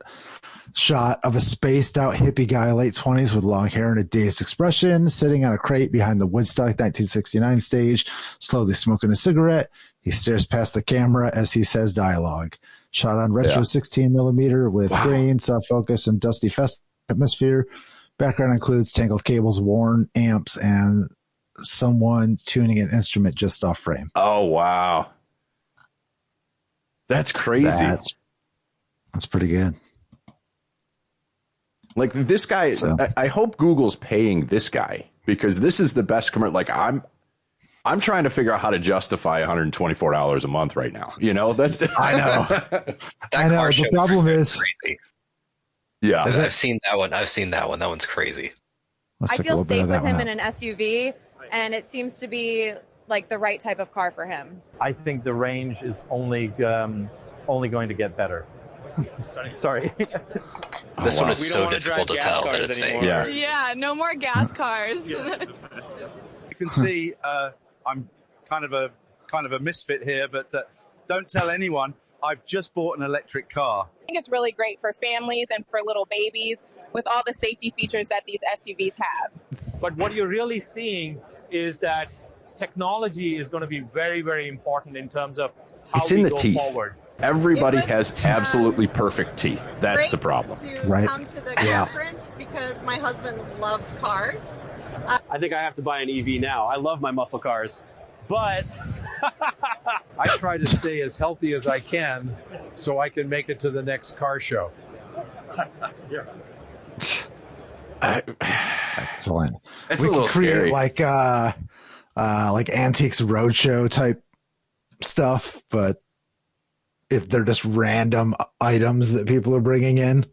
shot of a spaced out hippie guy, late 20s with long hair and a dazed expression, sitting on a crate behind the Woodstock 1969 stage, slowly smoking a cigarette. He stares past the camera as he says dialogue. Shot on retro 16 millimeter with grain, soft focus, and dusty atmosphere. Background includes tangled cables, worn amps, and someone tuning an instrument just off frame. Oh, wow. That's crazy. That's pretty good. Like this guy, I hope Google's paying this guy because this is the best commercial. Like I'm trying to figure out how to justify $124 a month right now. You know, that's I know. I know. The problem is crazy. Yeah, I've seen that one. That one's crazy. I feel safe with him in an SUV, and it seems to be like the right type of car for him. I think the range is only going to get better. Sorry. This one is so difficult to tell that it's fake. Yeah, no more gas cars. You can see I'm kind of a misfit here, but don't tell anyone. I've just bought an electric car. I think it's really great for families and for little babies with all the safety features that these SUVs have. But what you're really seeing is that technology is going to be very, very important in terms of how it's in we the go teeth. forward. Everybody has absolutely perfect teeth. That's the problem. To come to the conference because my husband loves cars. I think I have to buy an EV now. I love my muscle cars, but I try to stay as healthy as I can so I can make it to the next car show. Excellent. That's we a little can create scary. like Antiques Roadshow type stuff, but if they're just random items that people are bringing in,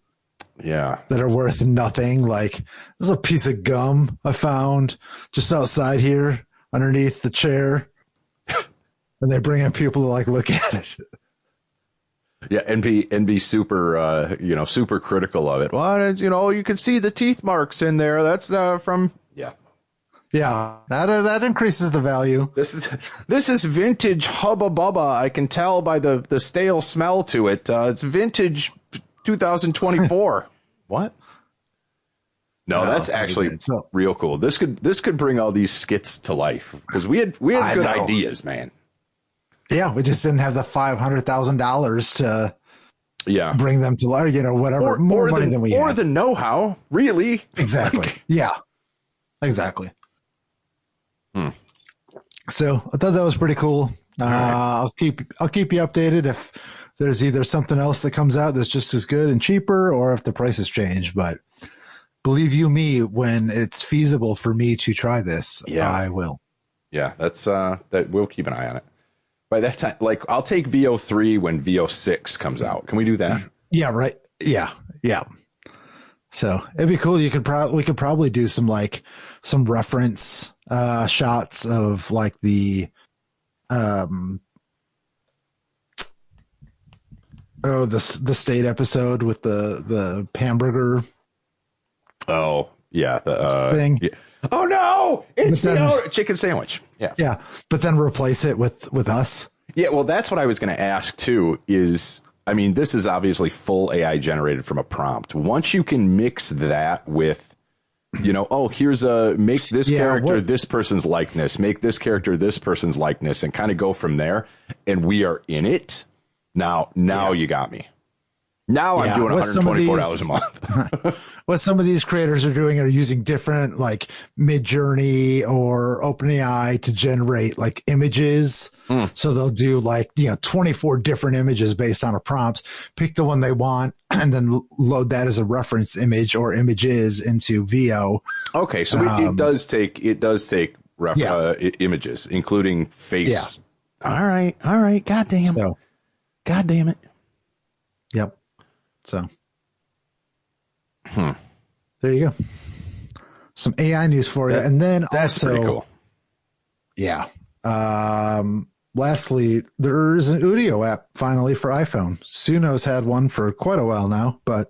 that are worth nothing. Like there's a piece of gum I found just outside here underneath the chair, and they bring in people to like look at it. Yeah, and be super super critical of it. Well, you can see the teeth marks in there. That's from Yeah, that increases the value. This is vintage Hubba Bubba. I can tell by the stale smell to it. It's vintage 2024. What? No, that's actually real cool. This could bring all these skits to life because we had good ideas, man. Yeah, we just didn't have the $500,000 to bring them to life. Whatever, more money than we had, or the know-how. Really, exactly. Yeah, exactly. So I thought that was pretty cool. I'll keep you updated if there's either something else that comes out that's just as good and cheaper, or if the prices change. But believe you me, when it's feasible for me to try this, I will. Yeah, that's that. We'll keep an eye on it. By that time, like I'll take VO3 when VO6 comes out. Can we do that? Yeah. Right. Yeah. So it'd be cool. We could probably do some reference shots of like the the state episode with the hamburger. Oh yeah, the thing. Yeah. Oh no, it's the chicken sandwich. Yeah, but then replace it with us. Yeah, well, that's what I was going to ask too. I mean, this is obviously full AI generated from a prompt. Once you can mix that with, here's make this character this person's likeness, make this character this person's likeness, and kind of go from there. And we are in it. Now you got me. Now I'm doing $124 a month. What some of these creators are doing are using different like Midjourney or OpenAI to generate like images. So they'll do 24 different images based on a prompt, pick the one they want, and then load that as a reference image or images into VO. Okay, so it does take images, including face. Yeah. All right. God damn it. Yep. So there you go. Some AI news for you. And then that's also, pretty cool. Yeah. Lastly, there is an Udio app finally for iPhone. Suno's had one for quite a while now, but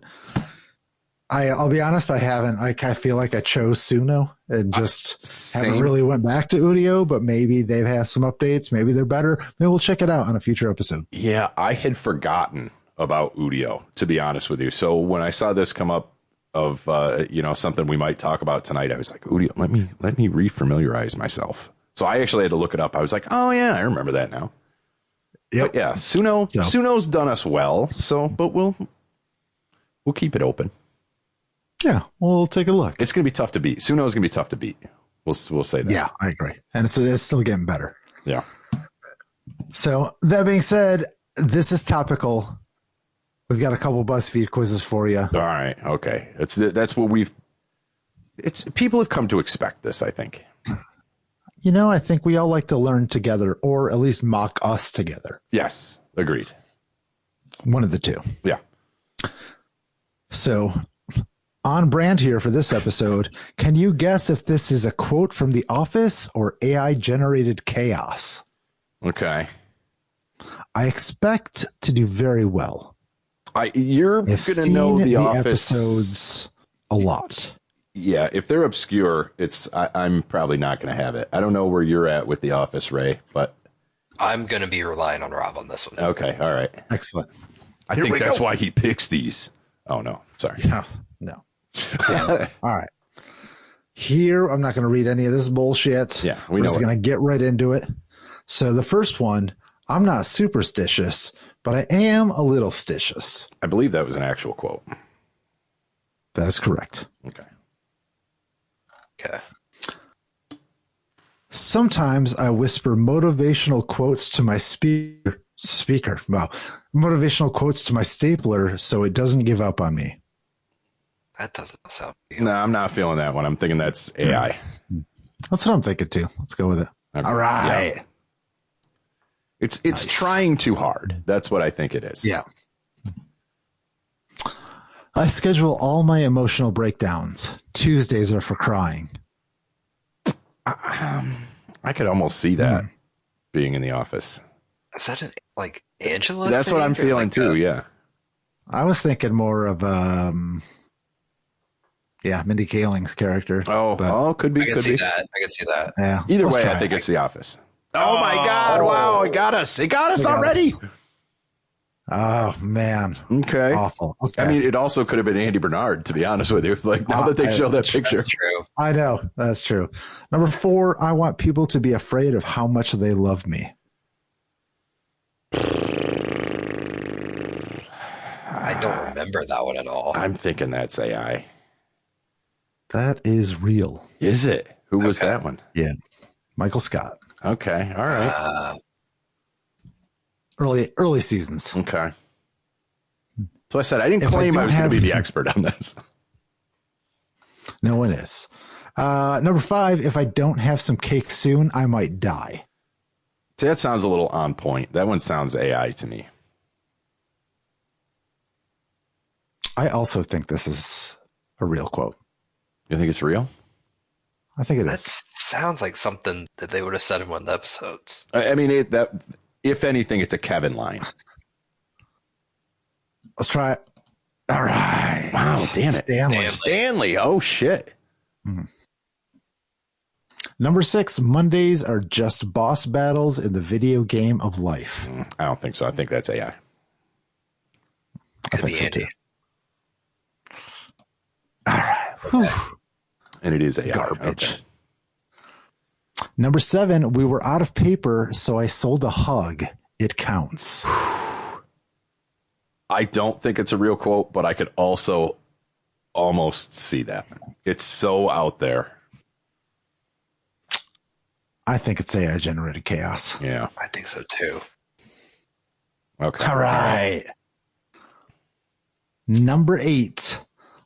I'll be honest, I haven't. I feel like I chose Suno and just haven't really went back to Udio, but maybe they've had some updates. Maybe they're better. Maybe we'll check it out on a future episode. Yeah, I had forgotten about Udio, to be honest with you. So when I saw this come up of, something we might talk about tonight, I was like, Udio, let me refamiliarize myself. So I actually had to look it up. I was like, oh, yeah, I remember that now. Yep. But yeah, Suno's done us well. But we'll keep it open. Yeah, we'll take a look. It's going to be tough to beat. Suno's going to be tough to beat. We'll say that. Yeah, I agree. And it's still getting better. Yeah. So that being said, this is topical. We've got a couple BuzzFeed quizzes for you. All right. Okay. That's what people have come to expect this, I think. I think we all like to learn together, or at least mock us together. Yes. Agreed. One of the two. Yeah. So on brand here for this episode, can you guess if this is a quote from The Office or AI generated chaos? Okay. I expect to do very well. You're going to know The Office episodes a lot. Yeah, if they're obscure, I'm probably not going to have it. I don't know where you're at with The Office, Ray, but I'm going to be relying on Rob on this one. Okay, all right. Excellent. I think that's why he picks these. Oh, no, sorry. Yeah, no. All right. Here, I'm not going to read any of this bullshit. Yeah, We're just going to get right into it. So the first one, I'm not superstitious, but I am a little stitious. I believe that was an actual quote. That is correct. Okay. Sometimes I whisper motivational quotes to my speaker. Well, motivational quotes to my stapler so it doesn't give up on me. That doesn't sound good. No, I'm not feeling that one. I'm thinking that's AI. That's what I'm thinking too. Let's go with it. Okay. All right. Yeah. It's nice. Trying too hard. That's what I think it is. Yeah. I schedule all my emotional breakdowns. Tuesdays are for crying. I could almost see that being in The Office. Is that Angela? That's what I'm feeling too. Yeah. I was thinking more of Mindy Kaling's character. Could be. I can see that. Yeah. Either way, I think it's The Office. Oh my God! Wow, it got us! It got us already. Oh man. Okay. Awful. Okay. I mean, it also could have been Andy Bernard, to be honest with you. Like now that they show that picture. That's true. I know. That's true. Number 4, I want people to be afraid of how much they love me. I don't remember that one at all. I'm thinking that's AI. That is real. Is it? Who was that one? Yeah. Michael Scott. Okay. All right. Early seasons. Okay. So I said I didn't claim I was going to be the expert on this. No one is. Number 5, if I don't have some cake soon, I might die. See, that sounds a little on point. That one sounds AI to me. I also think this is a real quote. You think it's real? I think it that is. Sounds like something that they would have said in one of the episodes. I mean, if anything, it's a Kevin line. Let's try it. All right. Wow, damn it. Stanley. Oh, shit. Mm-hmm. Number 6, Mondays are just boss battles in the video game of life. I don't think so. I think that's AI. I think so too. All right. Okay. And it is AI. Garbage. Okay. Number 7, we were out of paper, so I sold a hug. It counts. I don't think it's a real quote, but I could also almost see that. It's so out there. I think it's AI generated chaos. Yeah. I think so too. Okay. All right. Number 8.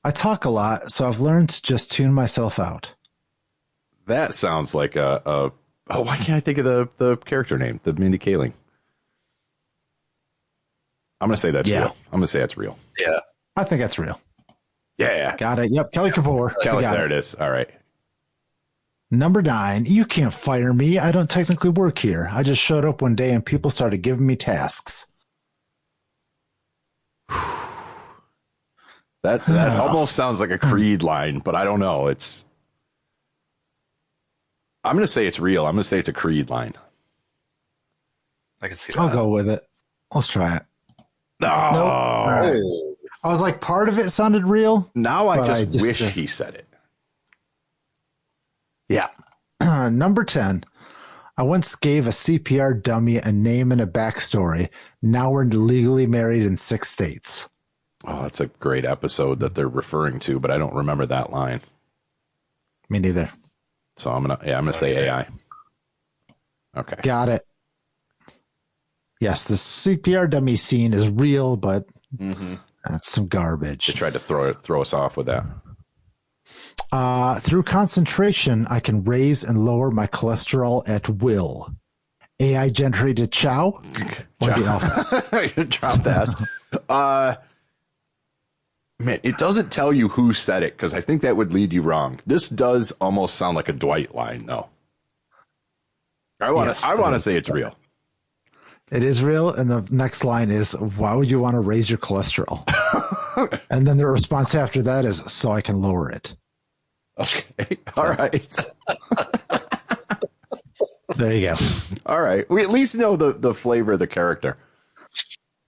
I talk a lot, so I've learned to just tune myself out. That sounds like why can't I think of the character name? The Mindy Kaling. I'm going to say that's real. I'm going to say that's real. Yeah. I think that's real. Yeah. Got it. Yep. Kelly Kapoor. Kelly, there it is. All right. Number 9, you can't fire me. I don't technically work here. I just showed up one day and people started giving me tasks. That almost sounds like a Creed line, but I don't know. I'm going to say it's real. I'm going to say it's a Creed line. I can see that. I'll go with it. Let's try it. No. Nope. Right. I was like, part of it sounded real. Now I just wish he said it. Yeah. Number 10. I once gave a CPR dummy a name and a backstory. Now we're legally married in 6 states. Oh, that's a great episode that they're referring to, but I don't remember that line. Me neither. So I'm gonna say AI. Okay. Got it. Yes, the CPR dummy scene is real, but that's some garbage. They tried to throw us off with that. Through concentration, I can raise and lower my cholesterol at will. AI generated Chow or The Office? Drop that. Man, it doesn't tell you who said it because I think that would lead you wrong. This does almost sound like a Dwight line, though. I want to say it's real. It is real, and the next line is, why would you want to raise your cholesterol? And then the response after that is, so I can lower it. Okay, all right. There you go. All right. We at least know the flavor of the character.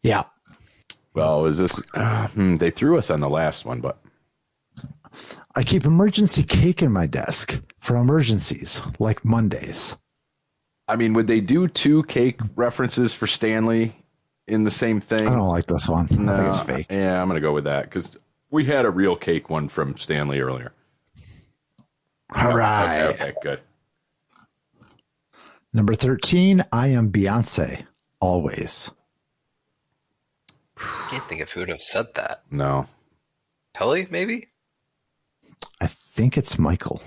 Yeah. Well, is this... they threw us on the last one, but... I keep emergency cake in my desk for emergencies, like Mondays. I mean, would they do 2 cake references for Stanley in the same thing? I don't like this one. No, I think it's fake. Yeah, I'm going to go with that because we had a real cake one from Stanley earlier. All right. Okay, good. Number 13, I am Beyonce, always. I can't think of who would have said that. No. Kelly, maybe? I think it's Michael.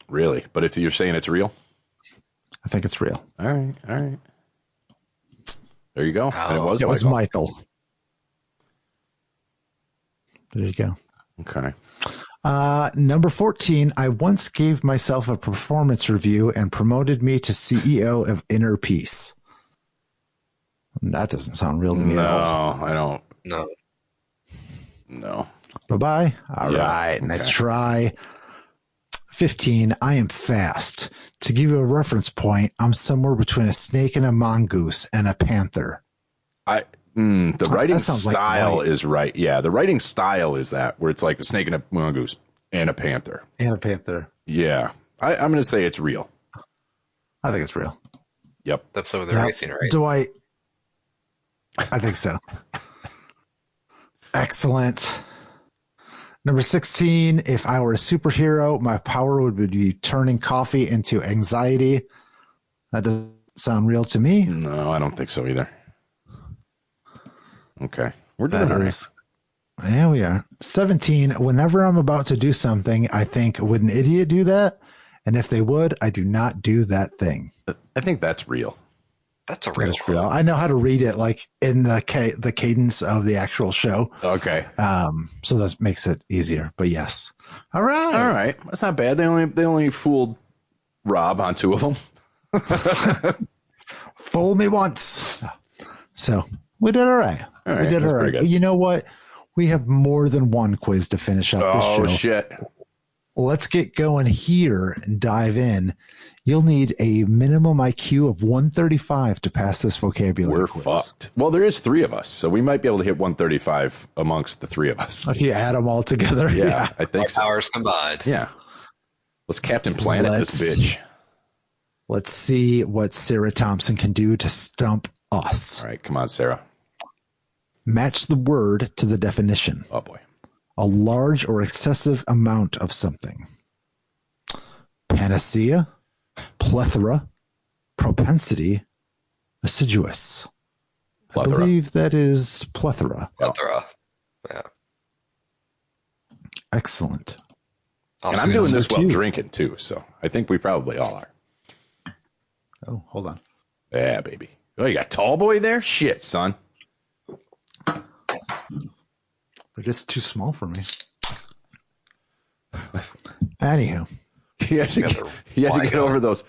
Really? But you're saying it's real? I think it's real. All right. There you go. Oh, And it was Michael. There you go. Okay. Number 14, I once gave myself a performance review and promoted me to CEO of Inner Peace. That doesn't sound real to me at all. No, I don't. No. Bye-bye. All right. Nice try. 15, I am fast. To give you a reference point, I'm somewhere between a snake and a mongoose and a panther. The writing style like is right. Yeah, the writing style is that, where it's like a snake and a mongoose and a panther. And a panther. Yeah. I'm going to say it's real. I think it's real. Yep. That's some of the racing, right? Dwight. I think so. Excellent. Number 16, if I were a superhero, my power would be turning coffee into anxiety. That doesn't sound real to me. No, I don't think so either. Okay. We're doing all right. Yeah, we are. 17, whenever I'm about to do something, I think, would an idiot do that? And if they would, I do not do that thing. I think that's real. That's a real one. I know how to read it like in the cadence of the actual show. Okay. So that makes it easier. But yes. All right. That's not bad. They only fooled Rob on 2 of them. Fool me once. So we did all right. We did all right. You know what? We have more than one quiz to finish up this show. Oh, shit. Let's get going here and dive in. You'll need a minimum IQ of 135 to pass this vocabulary quiz. We're fucked. Well, there is 3 of us, so we might be able to hit 135 amongst the 3 of us. If you add them all together. Yeah, I think so. Powers combined. Yeah. Let's Captain Planet this bitch. Let's see what Sarah Thompson can do to stump us. All right, come on, Sarah. Match the word to the definition. Oh, boy. A large or excessive amount of something. Panacea, plethora, propensity, assiduous. Plethora. I believe that is plethora. Plethora. Yeah. Excellent. And I'm doing this while drinking, too, so I think we probably all are. Oh, hold on. Yeah, baby. Oh, you got tall boy there? Shit, son. They're just too small for me. Anywho. He had to get over those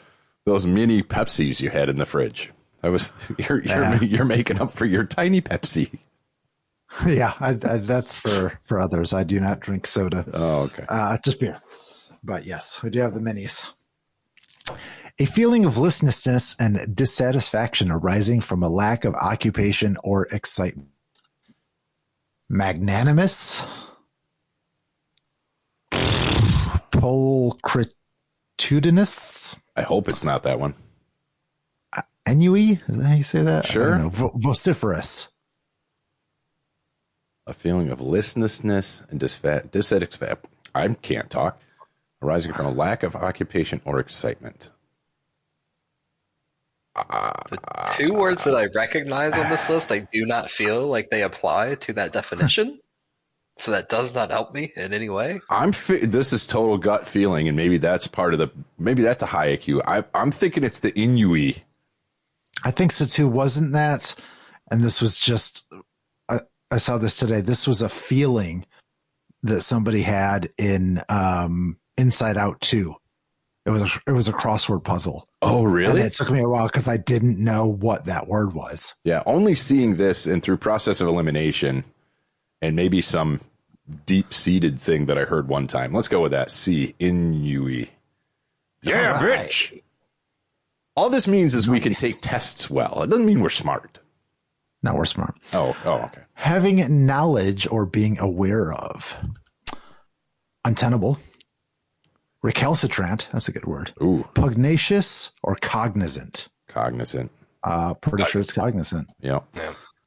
mini Pepsis you had in the fridge. You're making up for your tiny Pepsi. Yeah, that's for others. I do not drink soda. Oh, okay. Just beer. But yes, we do have the minis. A feeling of listlessness and dissatisfaction arising from a lack of occupation or excitement. Magnanimous. Pulchritudinous. I hope it's not that one. Ennui? Is that how you say that? Sure. I don't know. Vociferous. A feeling of listlessness and dissatisfaction. I can't talk. Arising from a lack of occupation or excitement. The two words that I recognize on this list, I do not feel like they apply to that definition. So that does not help me in any way. This is total gut feeling, and maybe that's maybe that's a high IQ. I'm thinking it's the ennui. I think so too. Wasn't that? And this was just, I saw this today. This was a feeling that somebody had in Inside Out 2. It was a crossword puzzle. Oh, really? And it took me a while because I didn't know what that word was. Yeah, only seeing this and through process of elimination and maybe some deep-seated thing that I heard one time. Let's go with that. C, ennui. Yeah, right. bitch. All this means is we can take tests well. It doesn't mean we're smart. No, we're smart. Oh, okay. Having knowledge or being aware of. Untenable. Recalcitrant. That's a good word. Ooh. Pugnacious or cognizant. Cognizant. Pretty sure it's cognizant. Yeah.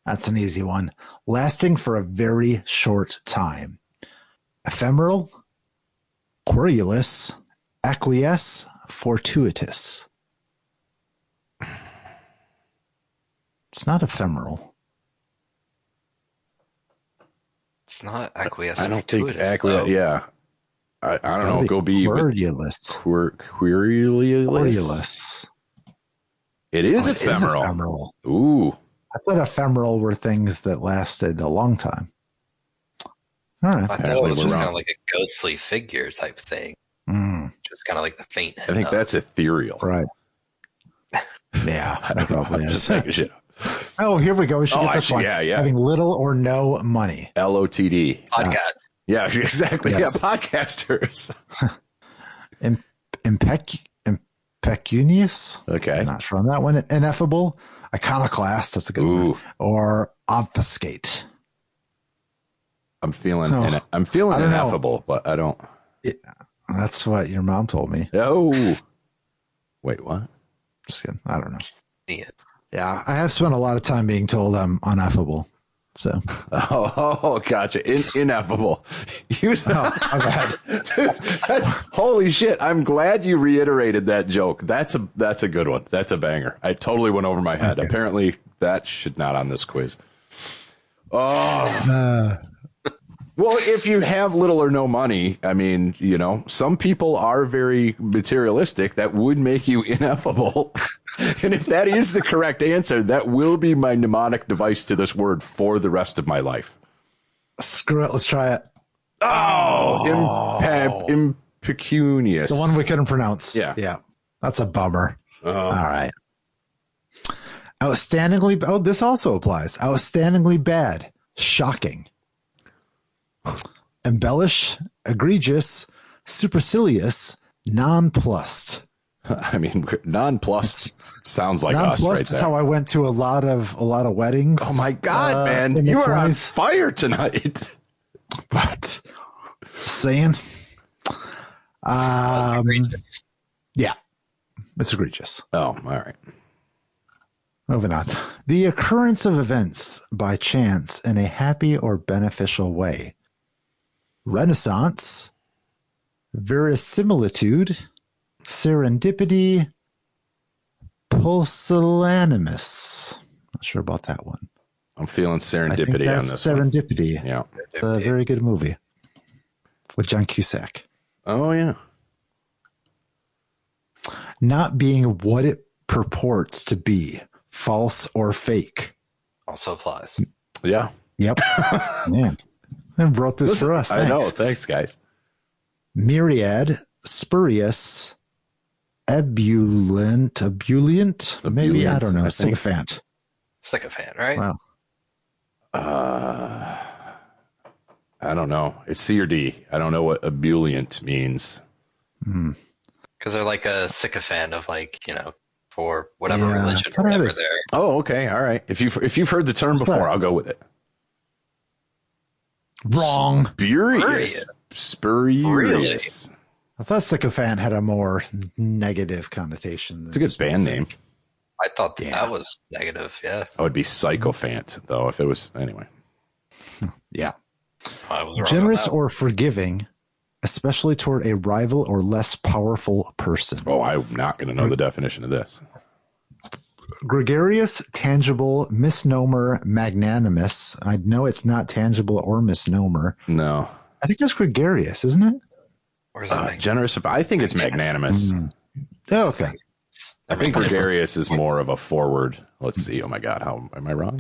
That's an easy one. Lasting for a very short time. Ephemeral. Querulous. Acquiesce. Fortuitous. It's not ephemeral. It's not acquiesce. I don't think acquiesce. Yeah. I don't know. Go be querulous. Querulous. It is ephemeral. Ooh. I thought ephemeral were things that lasted a long time. All right. I thought it was just kind of like a ghostly figure type thing. Just kind of like the faint. I think that's ethereal. Right. Yeah, that probably is. Just making shit up. Oh, here we go. We should get this one. Yeah. Having little or no money. LOTD. Podcast. Yeah, exactly. Yes. Yeah, podcasters. Impecunious. Okay. I'm not sure on that one. Ineffable. Iconoclast. That's a good one. Or obfuscate. I'm feeling ineffable, but I don't. That's what your mom told me. Oh. Wait, what? Just kidding. I don't know. Yeah, I have spent a lot of time being told I'm ineffable. So. Oh, gotcha. Ineffable. Dude, holy shit. I'm glad you reiterated that joke. That's a good one. That's a banger. I totally went over my head. Okay. Apparently that should not on this quiz. Oh. Well, if you have little or no money, I mean, some people are very materialistic. That would make you ineffable. And if that is the correct answer, that will be my mnemonic device to this word for the rest of my life. Screw it. Let's try it. Impecunious. The one we couldn't pronounce. Yeah. That's a bummer. All right. Outstandingly. Oh, this also applies. Outstandingly bad. Shocking. Embellish, egregious, supercilious, nonplussed. I mean, nonplussed sounds like us right there. Nonplussed is how I went to a lot of weddings. Oh my God, man. You are on fire tonight. But just saying. Yeah, it's egregious. Oh, all right. Moving on. The occurrence of events by chance in a happy or beneficial way. Renaissance, verisimilitude, serendipity, pusillanimous. Not sure about that one. I'm feeling serendipity on this serendipity. one. Yeah. It's a very good movie with John Cusack. Oh, yeah. Not being what it purports to be, false or fake. Also applies. Yeah. Yep. Man. They wrote this for us. Thanks. I know. Thanks, guys. Myriad, spurious, ebullient, maybe, I don't know, sycophant. Sycophant, right? Wow. I don't know. It's C or D. I don't know what ebullient means. Because they're like a sycophant of for whatever religion or whatever they're. Oh, okay. All right. If you've heard the term before, I'll go with it. Wrong. Spurious. I thought sycophant had a more negative connotation. It's a good band name. I thought that was negative. Yeah. I would be sycophant though if it was anyway. Yeah. I was wrong Generous on that. or forgiving, especially toward a rival or less powerful person. Oh, I'm not going to know the definition of this. Gregarious, tangible, misnomer, magnanimous. I know it's not tangible or misnomer. No. I think that's gregarious, isn't it? Or is it generous? I think it's magnanimous. Oh, okay. I think gregarious is more of a forward. Let's see. Oh my God. How am I wrong?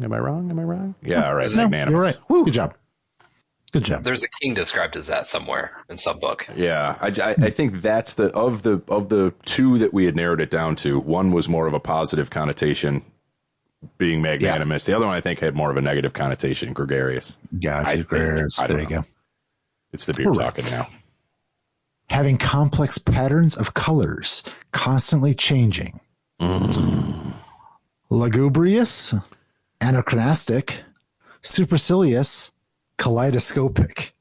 Yeah. All right. No, Magnanimous. you're right. Woo, good job. Good job. There's a king described as that somewhere in some book. Yeah. I think that's of the two that we had narrowed it down to. One was more of a positive connotation, being magnanimous. The other one I think had more of a negative connotation, gregarious. Gotcha. Gregarious. There you go. It's the beer talking now. Having complex patterns of colors, constantly changing. Lugubrious, anachronistic, supercilious, kaleidoscopic.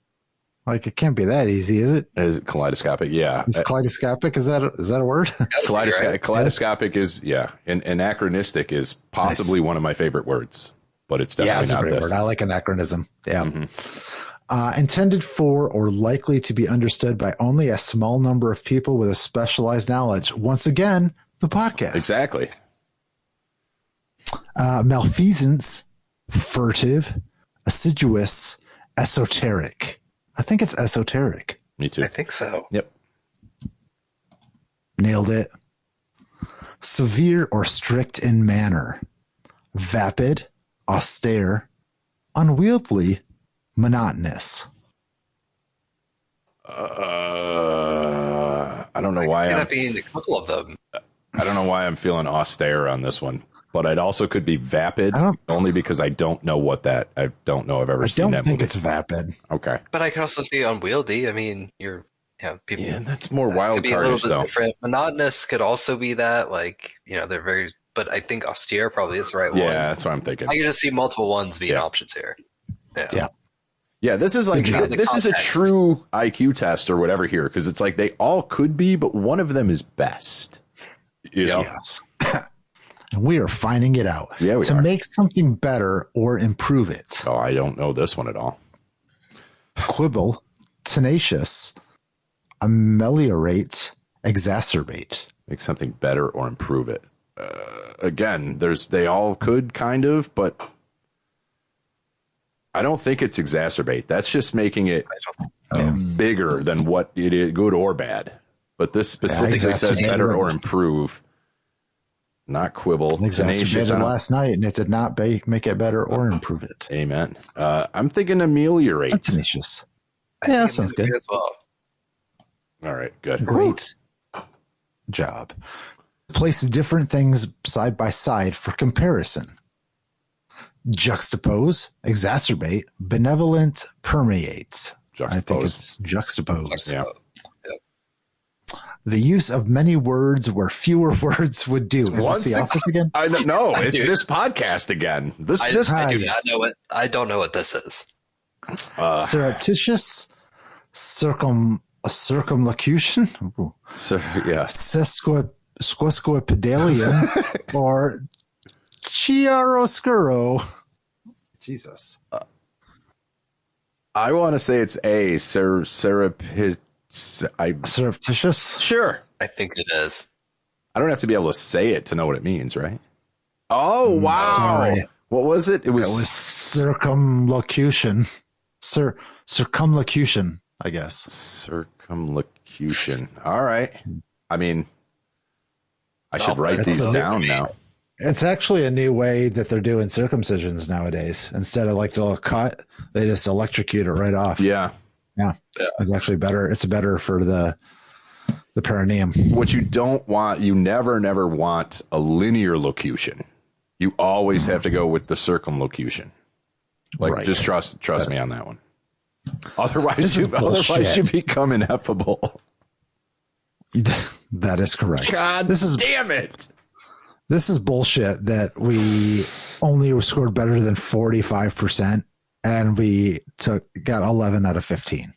Like, it can't be that easy, is it? Is it kaleidoscopic? Yeah. Is kaleidoscopic? Is that a word? Kaleidoscopic is, and anachronistic is possibly one of my favorite words, but it's definitely not this. Word. I like anachronism. Yeah. Intended for or likely to be understood by only a small number of people with a specialized knowledge. Once again, the podcast. Exactly. Malfeasance, furtive, assiduous, esoteric. I think it's esoteric. Me too. I think so. Yep. Nailed it. Severe or strict in manner. Vapid, austere, unwieldy, monotonous. I don't know why. I see that being a couple of them. I don't know why I'm feeling austere on this one, but it also could be vapid only because I don't know what that. I don't know if I've ever seen that movie. I don't think it's vapid. Okay. But I can also see unwieldy. I mean, people. Yeah, that's more wild cardish though. Different. Monotonous could also be that. They're very. But I think austere probably is the right one. Yeah, that's what I'm thinking. I can just see multiple ones being options here. Yeah. Yeah, this is is a true IQ test or whatever here, because it's like they all could be, but one of them is best. Yes. And we are finding it out. Yeah, to make something better or improve it. Oh, I don't know this one at all. Quibble, tenacious, ameliorate, exacerbate. Make something better or improve it. Again, they all could kind of, but I don't think it's exacerbate. That's just making it bigger than what it is, good or bad. But this specifically says better or improve, not quibble. Exacerbated last night, and it did not make it better or improve it. Amen. I'm thinking ameliorate. Tenacious. Yeah, that sounds good. As well. All right, good. Great job. Place different things side by side for comparison. Juxtapose, exacerbate, benevolent, permeates. I think it's juxtapose. Yeah. The use of many words where fewer words would do. Is this The Office again? I don't know. It's this podcast again. I don't know what this is. Surreptitious, circumlocution, sesquipedalian, or chiaroscuro. Jesus. I want to say it's A. Surreptitious? Sure. I think it is. I don't have to be able to say it to know what it means, right? Oh, wow. Sorry. What was it? It was circumlocution. Circumlocution, I guess. Circumlocution. All right. I mean, I should write these down now. It's actually a new way that they're doing circumcisions nowadays. Instead of like the little cut, they just electrocute it right off. Yeah. Yeah. It's actually better. It's better for the The perineum. What you don't want, you never want a linear locution. You always have to go with the circumlocution. Like, just trust me on that one. Otherwise, you become ineffable. That is correct. God damn it. This is bullshit that we only scored better than 45% and we got 11 out of 15.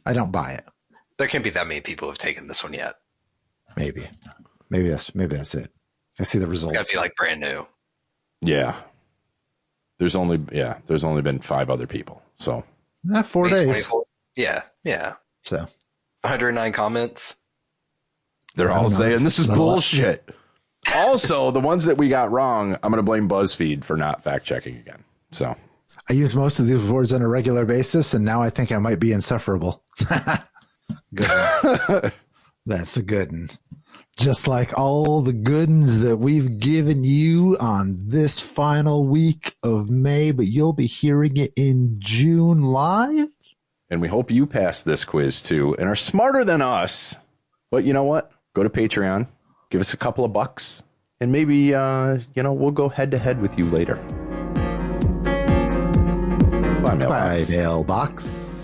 I don't buy it. There can't be that many people who have taken this one yet. Maybe that's it. I see the results. It's got to be like brand new. Yeah. There's only been 5 other people. So 4 days. 24. Yeah. So 109 comments. They're all saying this is bullshit. Also, the ones that we got wrong, I'm going to blame Buzzfeed for not fact checking again. So I use most of these words on a regular basis, and now I think I might be insufferable. Good one. That's a good one. Just like all the good ones that we've given you on this final week of May, but you'll be hearing it in June live. And we hope you pass this quiz too and are smarter than us. But you know what? Go to Patreon, give us a couple of bucks, and maybe, we'll go head to head with you later. Bye, Mailbox. Bye, Mailbox.